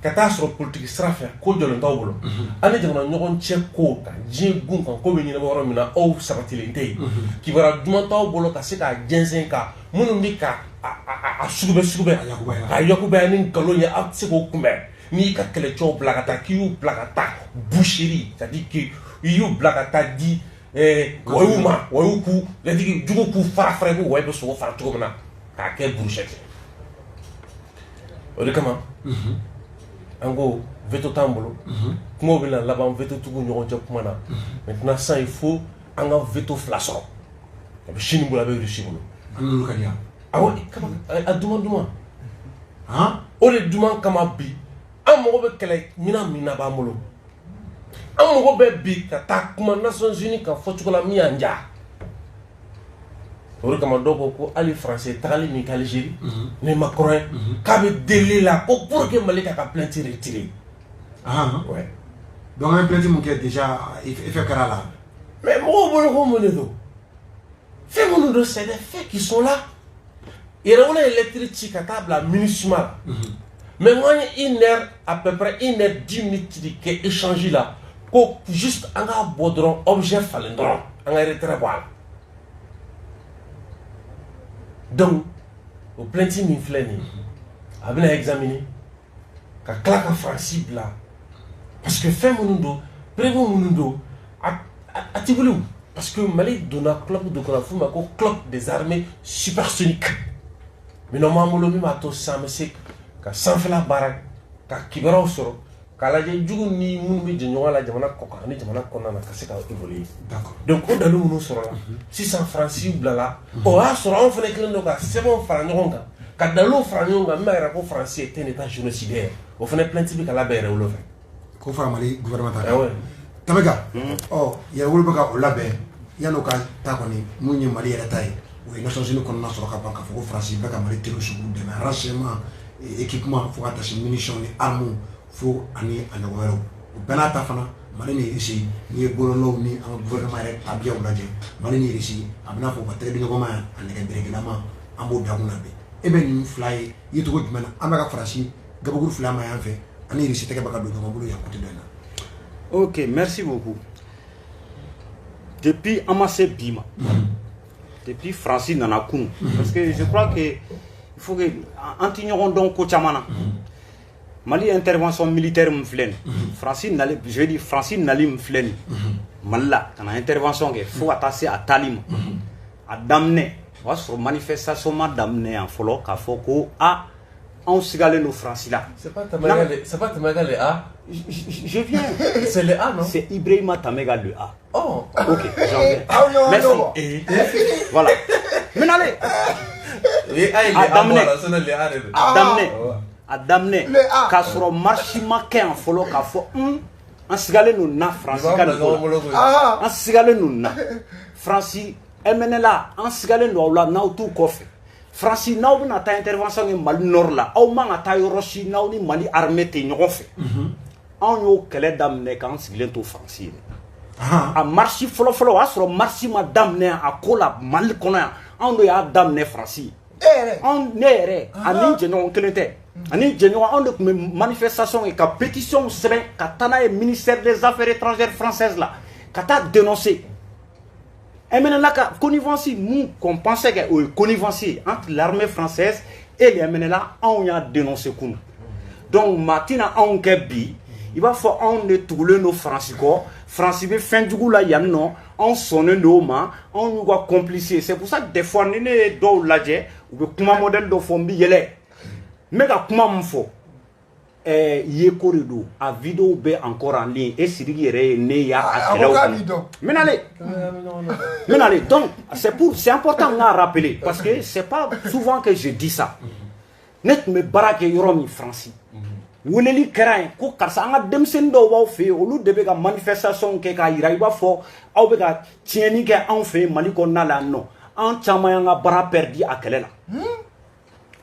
ka taa sɔrɔ politique sira fɛ ko jɔlen t'aw bolo an ni jamana ɲɔgɔn cɛ ko kan diɲɛ gun kan ko bɛ ɲɛnabɔ yɔrɔ min na aw sabatilen tɛ yen kibaruya duman t'aw bolo ka se k'a jɛnsɛn ka minnu bɛ ka a sugubɛ a yakubaya ni nkalon ye aw tɛ se k'o kunbɛn n'i ka kɛlɛcɛw bila ka taa k'i y'u bila ka taa boucherie c'est-à-dire que i y'u bila ka taa di wayiw ma wayiw k'u c'est-à-dire jugu k'u fara i ko wayi bɛ sogo fara cogo min na k'a kɛ brouchette o de kama an ko veto t'an bolo kumaw bɛna laban veto tigiw ɲɔgɔn cɛ kuma na maintenant sisan il faut an ka veto 2 sɔrɔ a bɛ Chine bolo a bɛ Russie bolo n'olu ka di yan awɔ a duman o de duman kama bi an mago bɛ kɛlɛ minan min na b'an bolo an mago bɛ bi ka taa kuma Nations Unies kan fɔcogo la min y'an ja o de kama dɔw ko ko hali français tagali min kɛ Algérie ni Macron ye k'a bɛ délai la ko pour que Mali ka plainte retirée ouais donc an ye plainte mun kɛ déjà effet kɛra la mais mɔgɔw bolo ko mun de don fɛn minnu don c'est des faits qui sont là yɛrɛ wala ye lettre ci ka taa bila MINUSMA la mais moi une heure à peu près 1 heure 10 minutes de kɛ échange la ko juste an ka bɔ dɔrɔn objet falen dɔrɔn an ka retrait bɔ a la donc o plainte min filɛ nin a bɛna examiner ka tila ka Faransi bila parce que fɛn minnu don prévu minnu don a tɛ wuli parce que Mali donna club dɔ kɔnɔ f'u ma ko club des armées supersoniques minɛn b'an bolo min b'a to sisan an bɛ se ka sanfɛla baara ka kibaruyaw sɔrɔ k'a lajɛ jugu ni minnu bɛ jɛ ɲɔgɔn la jamana kɔ kan ani jamana kɔnɔna na ka se ka évoluer donc o dalu minnu sɔrɔla sisan Faransi bilala o y'a sɔrɔ anw fana kɛlen don ka sɛbɛnw fara ɲɔgɔn kan ka daliluw fara ɲɔgɔn kan min b'a yira ko Faransi est un état génocidaire o fana plainte bɛ ka labɛn yɛrɛ wolo fɛ ko fara Mali gouvernement ta kan Tameka yɛrɛ wolo bɛ ka o labɛn yan'o ka taa kɔni mun ye Mali yɛrɛ ta ye o ye Nations Unies kɔnɔna sɔrɔ ka ban k'a fɔ ko France bɛ ka Mali terroriste dɛmɛ renseignement équipement fo ka taa se munitions ni armes fo ani a ɲɔgɔn wɛrɛw o bɛɛ n'a ta fana Mali ni Russie n'i ye bololaw ni an ka gouvernement yɛrɛ tabiyaw lajɛ Mali ni Russie a bɛna fɔ u ka tɛgɛ di ɲɔgɔn ma a nɛgɛ berekelaman an b'o da kun na bi e bɛ nin fila ye i ye cogo jumɛn na an bɛ ka France gabakuru fila ma yan fɛ ani Russie tɛgɛ bɛ ka don ɲɔgɔn bolo yan côté dɔ in na. Ok, merci beaucoup. Depuis Amassé Bima, depuis Francis Nanakoun, parce que je crois que il faut que Antignon donc Kochamana, Mali intervention militaire m'flène, Francis Nali, je vais dire Francis Nali m'flène, Malla, quand intervention il faut attacher à Talim, à damner, voilà sur manifestation damner en follow qu'à Foko à on s'égale nos Francis là. C'est pas Tamega le A. Je viens. C'est le A, non? C'est Ibrahima Tamega le A. Oh, ok, j'en viens. Merci. Et voilà. Mais allez. À damner. Qu'à sur marché maquin en follow qu'à fo. En s'égale nous na Francis. En s'égale nous na Francis. MNLA. En s'égale nous là na tout coffre. Francis n'a pas intervention en Mali Nord là, au moins à Taïrochi n'a pas Mali armée te n'ont fait. On y a quel d'amener quand c'est l'ento Francis. À marché follow à sur marché madame à cola Mali connaît, on doit d'amener Francis. On n'est à n'ingénieur quel était. Un ingénieur on de manifestation et qu'à pétition serait qu'à et ministère des Affaires étrangères françaises là, qu'à dénoncer. Et maintenant, la connivence, nous, qu'on pensait qu'il y a une connivence entre l'armée française et les MNLA, on a dénoncé. Donc, maintenant, on a dit, il va falloir on nettoyer nos Français. Français, fin du coup, là, il y a non, on sonne nos mains, on nous va complicer. C'est pour ça que des fois, on est dans la jet, ou comment modèle de Fombi, mais comment on fait? Yé corridor a vidéo b encore en ligne et si il né ya allez donc c'est important à rappeler parce que c'est pas souvent que je dis ça net me barake yoromi Francis woneli kran ko karsa anga demsen do wa fe olu de be ga manifestation ke ka ira iba fo aw be ga tieni ke en fait Mali ko na la non en chama nga bara perdi akelela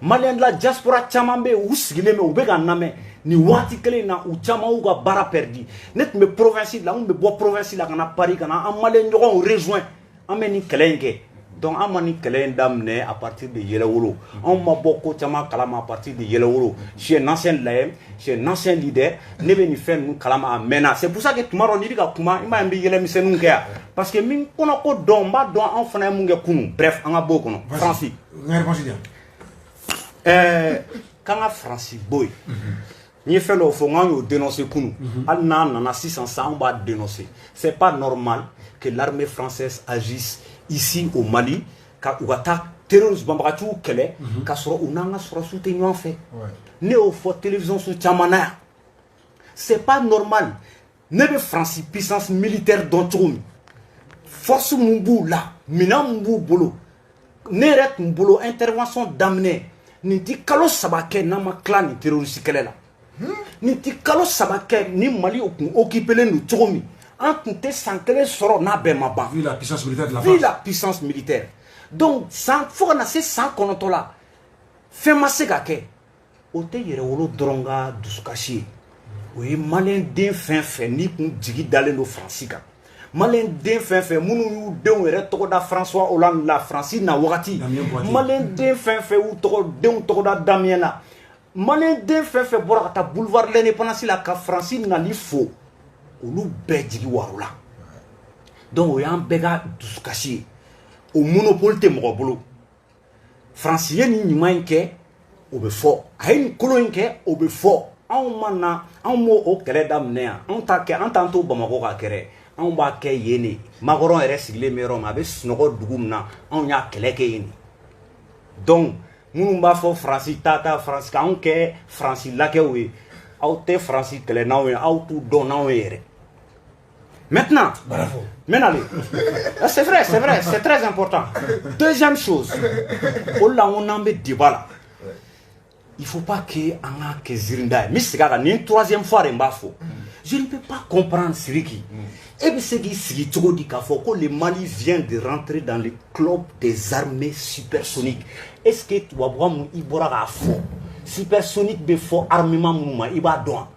Malien la diaspora chamambe ou sigile me ou be ga name ni wati kele na u chama ou ga bara perdi net me province la on be bo province la kana Paris kana en Malien on rejoint ameni kelenge donc amani kelen damne à partir de Yelewolo on m'a beaucoup chama kalama à partir de Yelewolo chez un ancien laem chez un ancien leader ne be ni faire nous kalama mena c'est pour ça que tomorrow ni ka kuma ima mbi yele misenu ngia parce que min kono ko don ba don en fana mu nge kunu bref anga boko no Francis quand Francis boy ni fait le fond on dénoncer kunu al na 600 on va dénoncer c'est pas normal que l'armée française agisse ici au Mali ka uata terrorisme bambatu kele ka soro unanga soro soutenir en fait ne au fo télévision sur chamana c'est pas normal ne be Francis puissance militaire dont force mumbu là mina mumbu bolo ne ret mbolo intervention d'amener ni ti kalo sabake na ma clan ni terroriste kele la ni ti kalo sabake ni Mali occupé le nous chomi en tout sankele soro na be maba vu la puissance militaire de la France vu la puissance militaire donc sans faut na c'est sans konotola fait maseka ke o te yere wolo dronga duskashi oui malin den fin ni kun digi dalen no francika malin den fin munu den were to da François Hollande la France na wakati malin den fin ou to den to da Damien la malin den fin bora ta boulevard l'indépendance la ka France na li fo olu bɛɛ jigi warula donc o y'an bɛɛ ka dusukasi o monopole tɛ mɔgɔ bolo Fransi ye nin ɲuman in kɛ o bɛ fɔ a ye nin kolon in kɛ o bɛ fɔ anw ma na anw m'o o kɛlɛ daminɛ yan anw t'a kɛ an t'an to Bamakɔ ka kɛlɛ anw b'a kɛ yen de Makɔrɔn yɛrɛ sigilen bɛ yɔrɔ min a bɛ sunɔgɔ dugu min na anw y'a kɛlɛ kɛ yen de donc minnu b'a fɔ Fransi ta Fransi k'anw kɛ Fransi lakɛw ye aw tɛ Fransi kɛlɛ n'aw ye aw t'u dɔn n'aw ye yɛrɛ. Maintenant, c'est vrai, c'est très important. Deuxième chose, on a un débat là. Il ne faut pas que on a que Zirinda. Mais c'est une troisième fois, Je ne peux pas comprendre Siriki. Et puis c'est qui dit que le Mali vient de rentrer dans le club des armées supersoniques. Est-ce que tu vas voir il va fort supersonique be fort armement mouvement il va droit.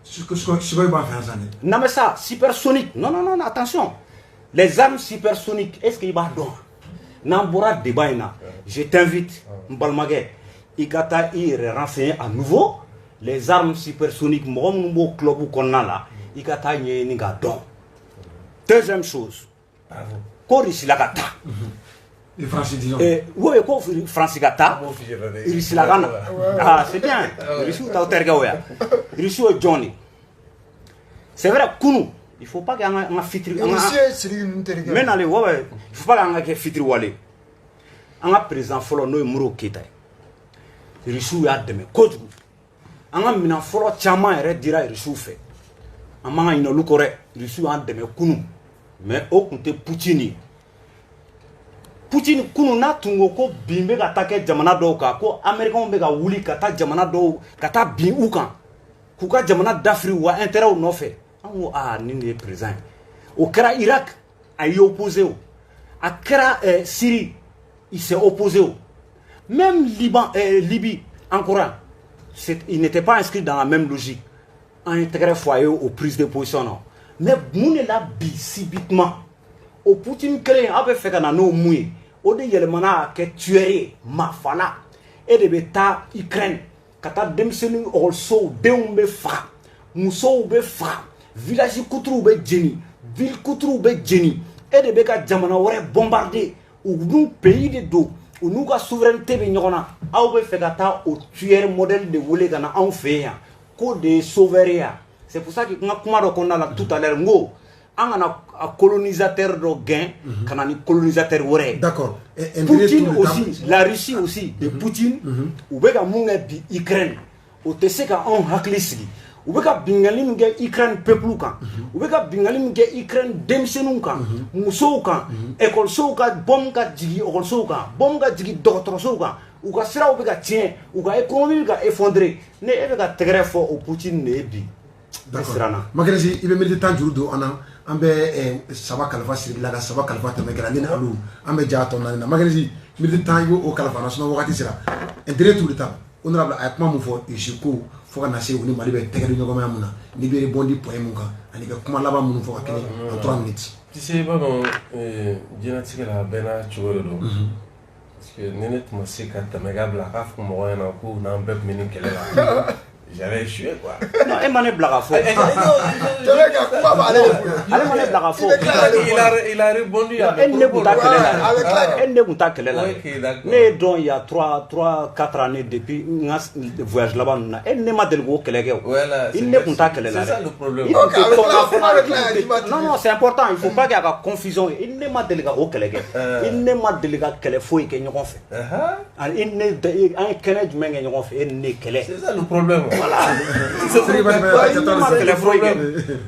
Non mais ça supersonique. Non, attention. Les armes supersoniques, est-ce qu'il va droit? Nambora débat. Je t'invite, Mbalmagé, Ikata ir renseigner à nouveau les armes supersoniques, mon club qu'on a là, Ikata n'y a don. Deuxième chose, Koris Lagata. Les Français disons. Oui, Francis Gata. Ah, c'est bien. Rissu Johnny. C'est vrai, Kounou. Il ne faut pas qu'il y ait un fitri. Mais il ne faut pas qu'il y ait un fitri. Un président follow no Mouro Keita. Rissu a demain. Kodou. Un mina follow Chama et dira Rissu fait. Un manga ino lukore. Rissu a demain Kounou. Mais au compte Poutine. Poutine kunu na tungo ko bimbe ka take jamana do ka ko Américain be ka wuli ka ta jamana do ka ta bin u kan ku ka jamana d'Afrique wa intérêt au no fait an ni ne président au kra Irak a y opposé au a kra Syrie il s'est opposé au même Liban Libye encore il n'était pas inscrit dans la même logique en intégré foyer aux prises de position non mais moune la bi subitement au Poutine créé avait fait kana no mouye au de yelemana ke tuer mafana et de beta Ukraine kata demseni also deumbe fa muso be fa village kutru be jeni ville kutru be jeni et de beka jamana wore bombardé ou nous pays de do ou nous ka souveraineté be nyona aw be fait kata au tuer modèle de wolé kana en fait ya ko de sauveria c'est pour ça que kuma do qu'on a là tout à l'heure ngo un colonisateur de gain, un colonisateur ouais. D'accord. Poutine aussi, la Russie aussi, de Poutine, ou bien que l'Ukraine, ou te sait qu'on a clissi, ou bien que Bengalim que l'Ukraine peuple kan, ou bien que Bengalim que l'Ukraine demsenun kan, muso kan, école so kan, bombe ka digi, école so kan, bombe ka digi docteur so kan, ou ka sera ou bien que tien, ou ka économie ka effondré, ne est que très fort au Poutine ne bi. D'accord. Magrezi, il veut mettre tant de jours an bɛ saba kalifa sirigi la ka saba kalifa tɛmɛ kɛra ne ni alu an bɛ ja tɔ naani na Magrezi miniti tan i b'o kalifa na sinon wagati sera intérêt tout le temps honorable a ye kuma mun fɔ Isi ko fo ka na se u ni Mali bɛ tɛgɛ di ɲɔgɔnmaya mun na n'i bɛ rebondi point mun kan ani ka kuma laban minnu fɔ ka kɛnɛ en 3 minutes. Tu sais b'a dɔn diɲɛlatigɛ la bɛɛ n'a cogo de don parce que ni ne tun ma se ka tɛmɛ k'a bila k'a fɔ mɔgɔ ɲɛna ko n'an bɛɛ tun bɛ nin kɛlɛ la. J'avais échoué quoi. Non, elle m'en est blague à faux. Il a répondu à elle ne vous t'a qu'elle est là. Mais donc il y a 3-4 années depuis le voyage là-bas, elle ne m'a délégué qu'elle est. Il ne vous t'a qu'elle est là. C'est ça le problème. Non, c'est important, il ne faut pas qu'il y ait de confusion. Il ne m'a délégué qu'elle est. Il ne m'a délégué qu'elle est faux et qu'elle n'y a pas fait. Il ne c'est ça le problème.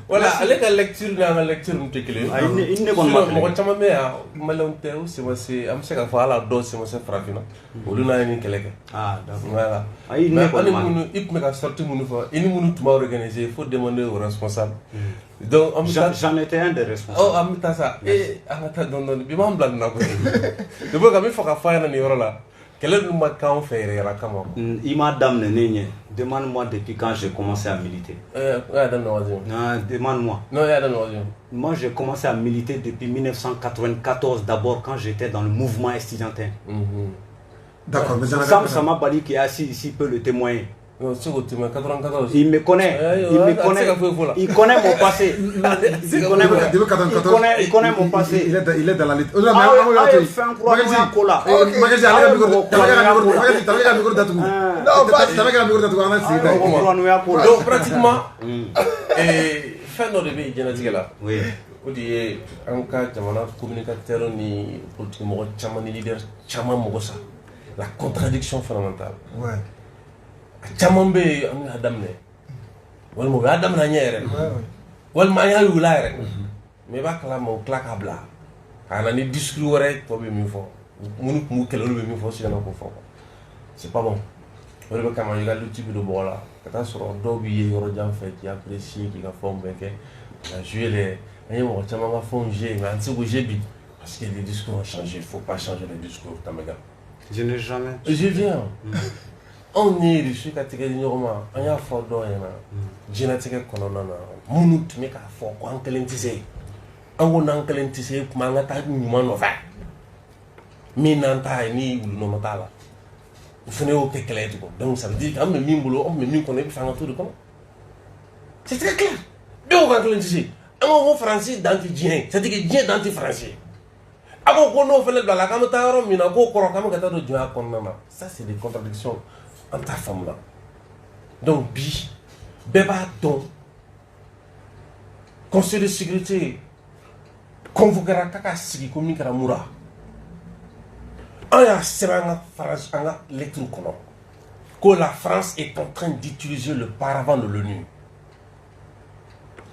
Voilà, avec la lecture, la lecture nous t'éclaire. Il n'est pas mal. Moi, tu m'as mis à Malonté, c'est moi, c'est am seka fala do c'est moi c'est frafina. Olu na ni keleke. Ah, d'accord. Voilà. Il n'est pas mal. Il me a sorti mon fois. Il nous tout organiser, il faut demander aux responsables. Donc j'en étais un des responsables. Oh, amita ça. Et amata don bi mam blan na ko. De bo kami foka fa na ni rola. Quel est le mois quand on fait il m'a damné. Demande-moi depuis quand j'ai commencé à militer. Demande-moi. Moi, j'ai commencé à militer depuis 1994, d'abord quand j'étais dans le mouvement estudiantin. D'accord, mais Sam Samabali qui est assis ici peut le témoigner. Il me connaît. Il connaît mon passé. Il connaît mon passé. Il est dans la lutte. Il fait un cola. Donc pratiquement, fin de vie, il y a là. Oui. On dit en cas de communicateur ni politique, ni leader, la contradiction fondamentale. Ouais. Caman bɛ yen an ka daminɛ walima u y'a daminɛ ɲɛ yɛrɛ walima an y'a wula yɛrɛ mais i b'a kalama u tila k'a bila ka na ni discours wɛrɛ tɔ bɛ min fɔ minnu tun b'u kɛlɛ olu bɛ min fɔ siɲɛna k'o fɔ c'est pas bon o de bɛ kama i ka lutte bɛ don bɔgɔ la Quand sur un dos billet, Rojan fait qui apprécie, qui a formé, qui a joué les. Et on va fonger, mais un petit bouger parce que les discours ont changé. Il ne faut pas changer les discours, Tamaga. Je n'ai jamais. Je viens. On est riche, quand tu es normal, on y a fort d'or. Je n'ai pas qu'on en a. Mon tu m'es qu'à fort, quoi, en calentissé. On a calentissé, comment on a taillé, nous en fait. Mais n'en taille ni ou non, là. Vous venez au Kékelé, donc ça veut dire qu'on me met boulot, on me met qu'on est faire un tour de comment. C'est très clair. Bien au calentissé. On va français d'anti-djien, c'est-à-dire que djien d'anti-français. Avant qu'on fait la caméra, on a ça, c'est des contradictions entre ta femme là. Donc, bi, béba, ton, conseil de sécurité, convoquera kaka sigi comme Nikara Moura. On a serré France en lecture que la France est en train d'utiliser le paravent de l'ONU.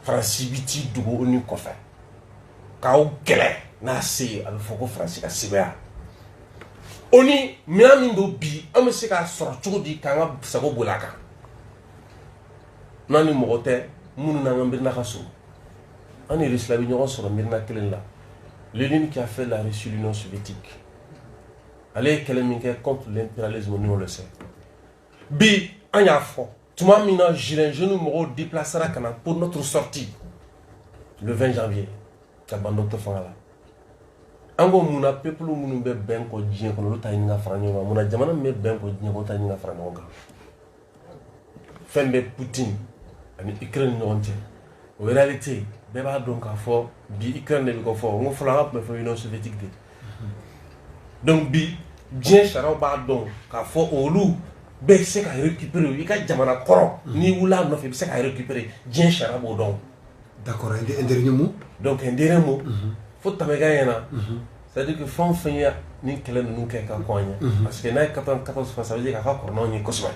France biti dugo ONU kofa. Kao gele na se avec foko France ka sibea. Oni miamindo bi amese ka sorto di kanga sago bolaka. Nani mogote munu na ngambirna kaso. Ani l'islami nyon sur mirna kelenla. Lénine qui a fait la Russie l'Union soviétique. Allez kelenminke contre l'impérialisme nous on le sait. Bi anya fo. Tu m'as mis un gilet, je nous me déplacera pour notre sortie le 20 janvier. Tu as abandonné ton frère là. Ango muna peuple munu be ben ko djien ko lo tay nga fra nyoma muna jamana me ben ko djien ko tay nga fra nyoma. Fembe Poutine ani Ukraine nyonte. En réalité, beba donc a fort bi Ukraine ne ko fort, on fera me fa Union soviétique de. Donc bi bien chara ba donc ka fort au loup. Ben c'est qu'à récupérer, il y a jamana koro ni wula no fait c'est qu'à récupérer bien charabo donc. D'accord, un dernier mot. Donc un dernier mot. Faut tamega yana. C'est-à-dire que fond finir ni kelen nous quelqu'un cogne parce que na 14 fois ça veut dire qu'à corno ni cosma.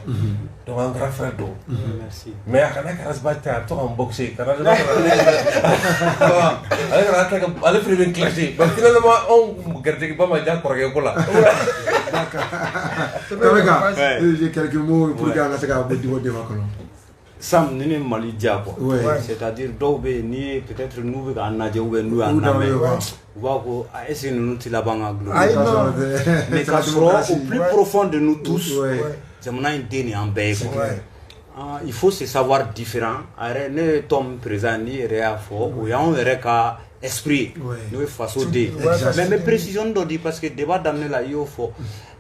Donc un grand frère donc. Merci. Mais à kana karas batta to en boxer kana allez faire une classe. Parce que finalement on garde que pas mal de corrige ko là. J'ai quelques mots pour que on s'aga beaucoup de débat. Sam ni Mali dia quoi. C'est-à-dire dobe ni peut-être nous ga naje ou nous en namé. Wa ko essayer nous ti la banga glo. Mais ça sera au plus profond de nous tous. Jamana indeni en bay. Il faut se savoir différent. Are ne tom présent ni réa fort ou ya on reka esprit. Nous façon de. Mais précision do di parce que débat d'amener la yo faut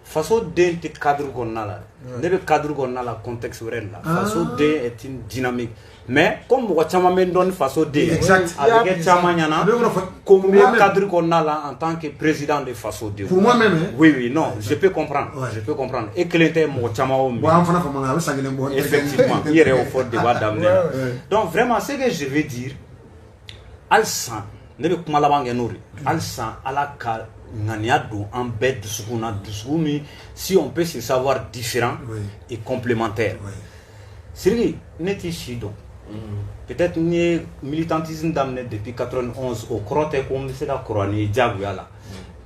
façon d'un cadre qu'on a là, le cadre qu'on a là, contexte vrai là. Façon d'un est une dynamique. Mais comme on chama men donne façon d'un, avec chama nyana, comme le cadre qu'on a là en tant que président de façon d'un. Pour moi-même. Oui, non, je peux comprendre. Je peux comprendre. Et que l'intérêt mon chama au mieux. Effectivement, il y a un fort débat d'amener. Donc vraiment, ce que je veux dire, Alsan, ne peut pas la Alsan à la cal. En bête de si on peut se savoir différent et complémentaire. C'est lui, peut-être ni militantisme d'amener depuis 91 au crotte comme c'est la couronne diagoula.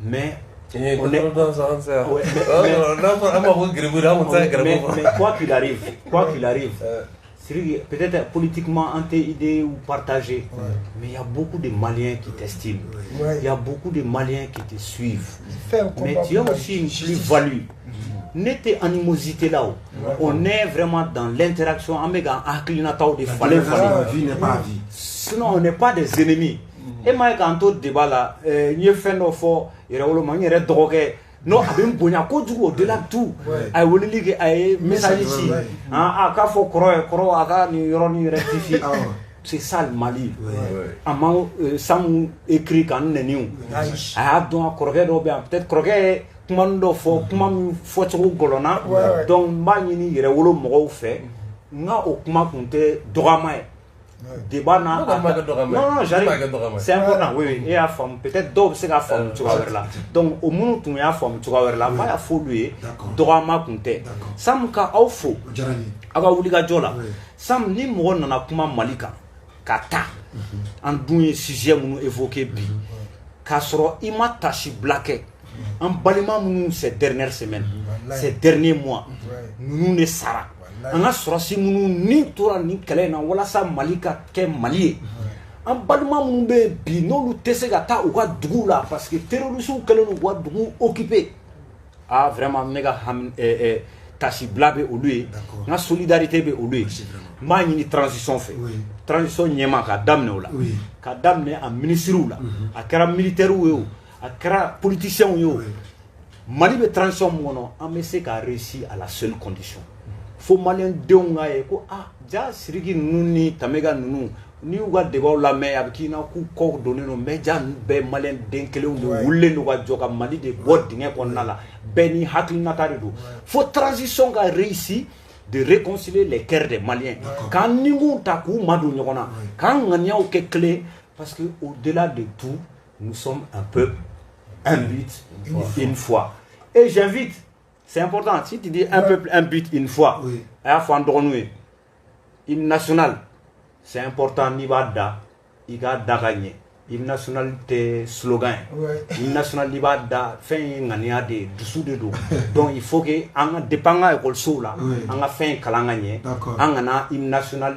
Mais on est mais quoi qu'il arrive, peut-être politiquement anti-idée ou partagé, mais il y a beaucoup de Maliens qui t'estiment, il y a beaucoup de Maliens qui te suivent, mais tu as aussi une plus-value. N'était animosité là-haut, on est vraiment dans l'interaction, sinon on n'est pas des ennemis. Et moi quand on débat là, il fait nos faux, il y a drogué. Non, avec bonya ko du au-delà de tout. Ay woni ligue ay message ici. Ah ka fo kro aka ni yoro rectifier. C'est ça le Mali. Amang sam écrit kan neniu. Ah donc croquet do bien peut-être croquet kumando fo kumam fo tso golona. Donc mani ni yere wolo mo fait. Nga o kuma kunte dogama. Débat non, j'arrive. C'est important, oui. Et à femme, peut-être d'autres c'est la femme tu vas là. Donc au moment où tu as femme tu vas là, pas la folie. Droit ma compter. Sam ka au faux. Aga wuliga jola. Sam ni mo na kuma malika. Kata. En doué sujet nous évoqué bi. Kasro ima tachi blaqué. En balima nous ces dernières semaines, ces derniers mois. Nous ne sara. an ka sɔrɔsi minnu ni tora nin kɛlɛ in na walasa Mali ka kɛ Mali ye an balima minnu bɛ bi n'olu tɛ se ka taa u ka duguw la parce que terroristes kɛlen don k'u ka dugu occuper vraiment ne ka tasibila bɛ olu ye n ka solidarité bɛ olu ye n b'a ɲini transition fɛ transition ɲɛma ka daminɛ o la ka daminɛ a ministres la a kɛra militaires ye o a kɛra politiciens ye o Mali bɛ transition min kɔnɔ an bɛ se ka réussir à la seule condition fo maliyɛn denw k'a ye ko ja Sidiki ninnu ni Tamega ninnu ni y'u ka débat lamɛn a bɛ k'i na k'u kɔ donnen don mais ja ninnu bɛɛ maliyɛn den kelenw de wulilen don ka jɔ ka Mali de bɔ dingɛ kɔnɔna la bɛɛ ni hakilinata de don fo transition ka réussir de réconcilier les cœurs des Maliens k'an ninkun ta k'u madon ɲɔgɔn na k'an ŋaniyaw kɛ kelen parce que au-delà de tout nous sommes un peuple, un but, une foi. Et j'invite, c'est important, si tu dis un peuple, un but, une foi, hymne national, c'est important, ni va da, il va da gagner. Hymne national, c'est slogan. Hymne national, il va da, fait un gagné de dessous de dos. Donc il faut que, en dépendant de l'école, on a fait un calangagné, on a hymne national.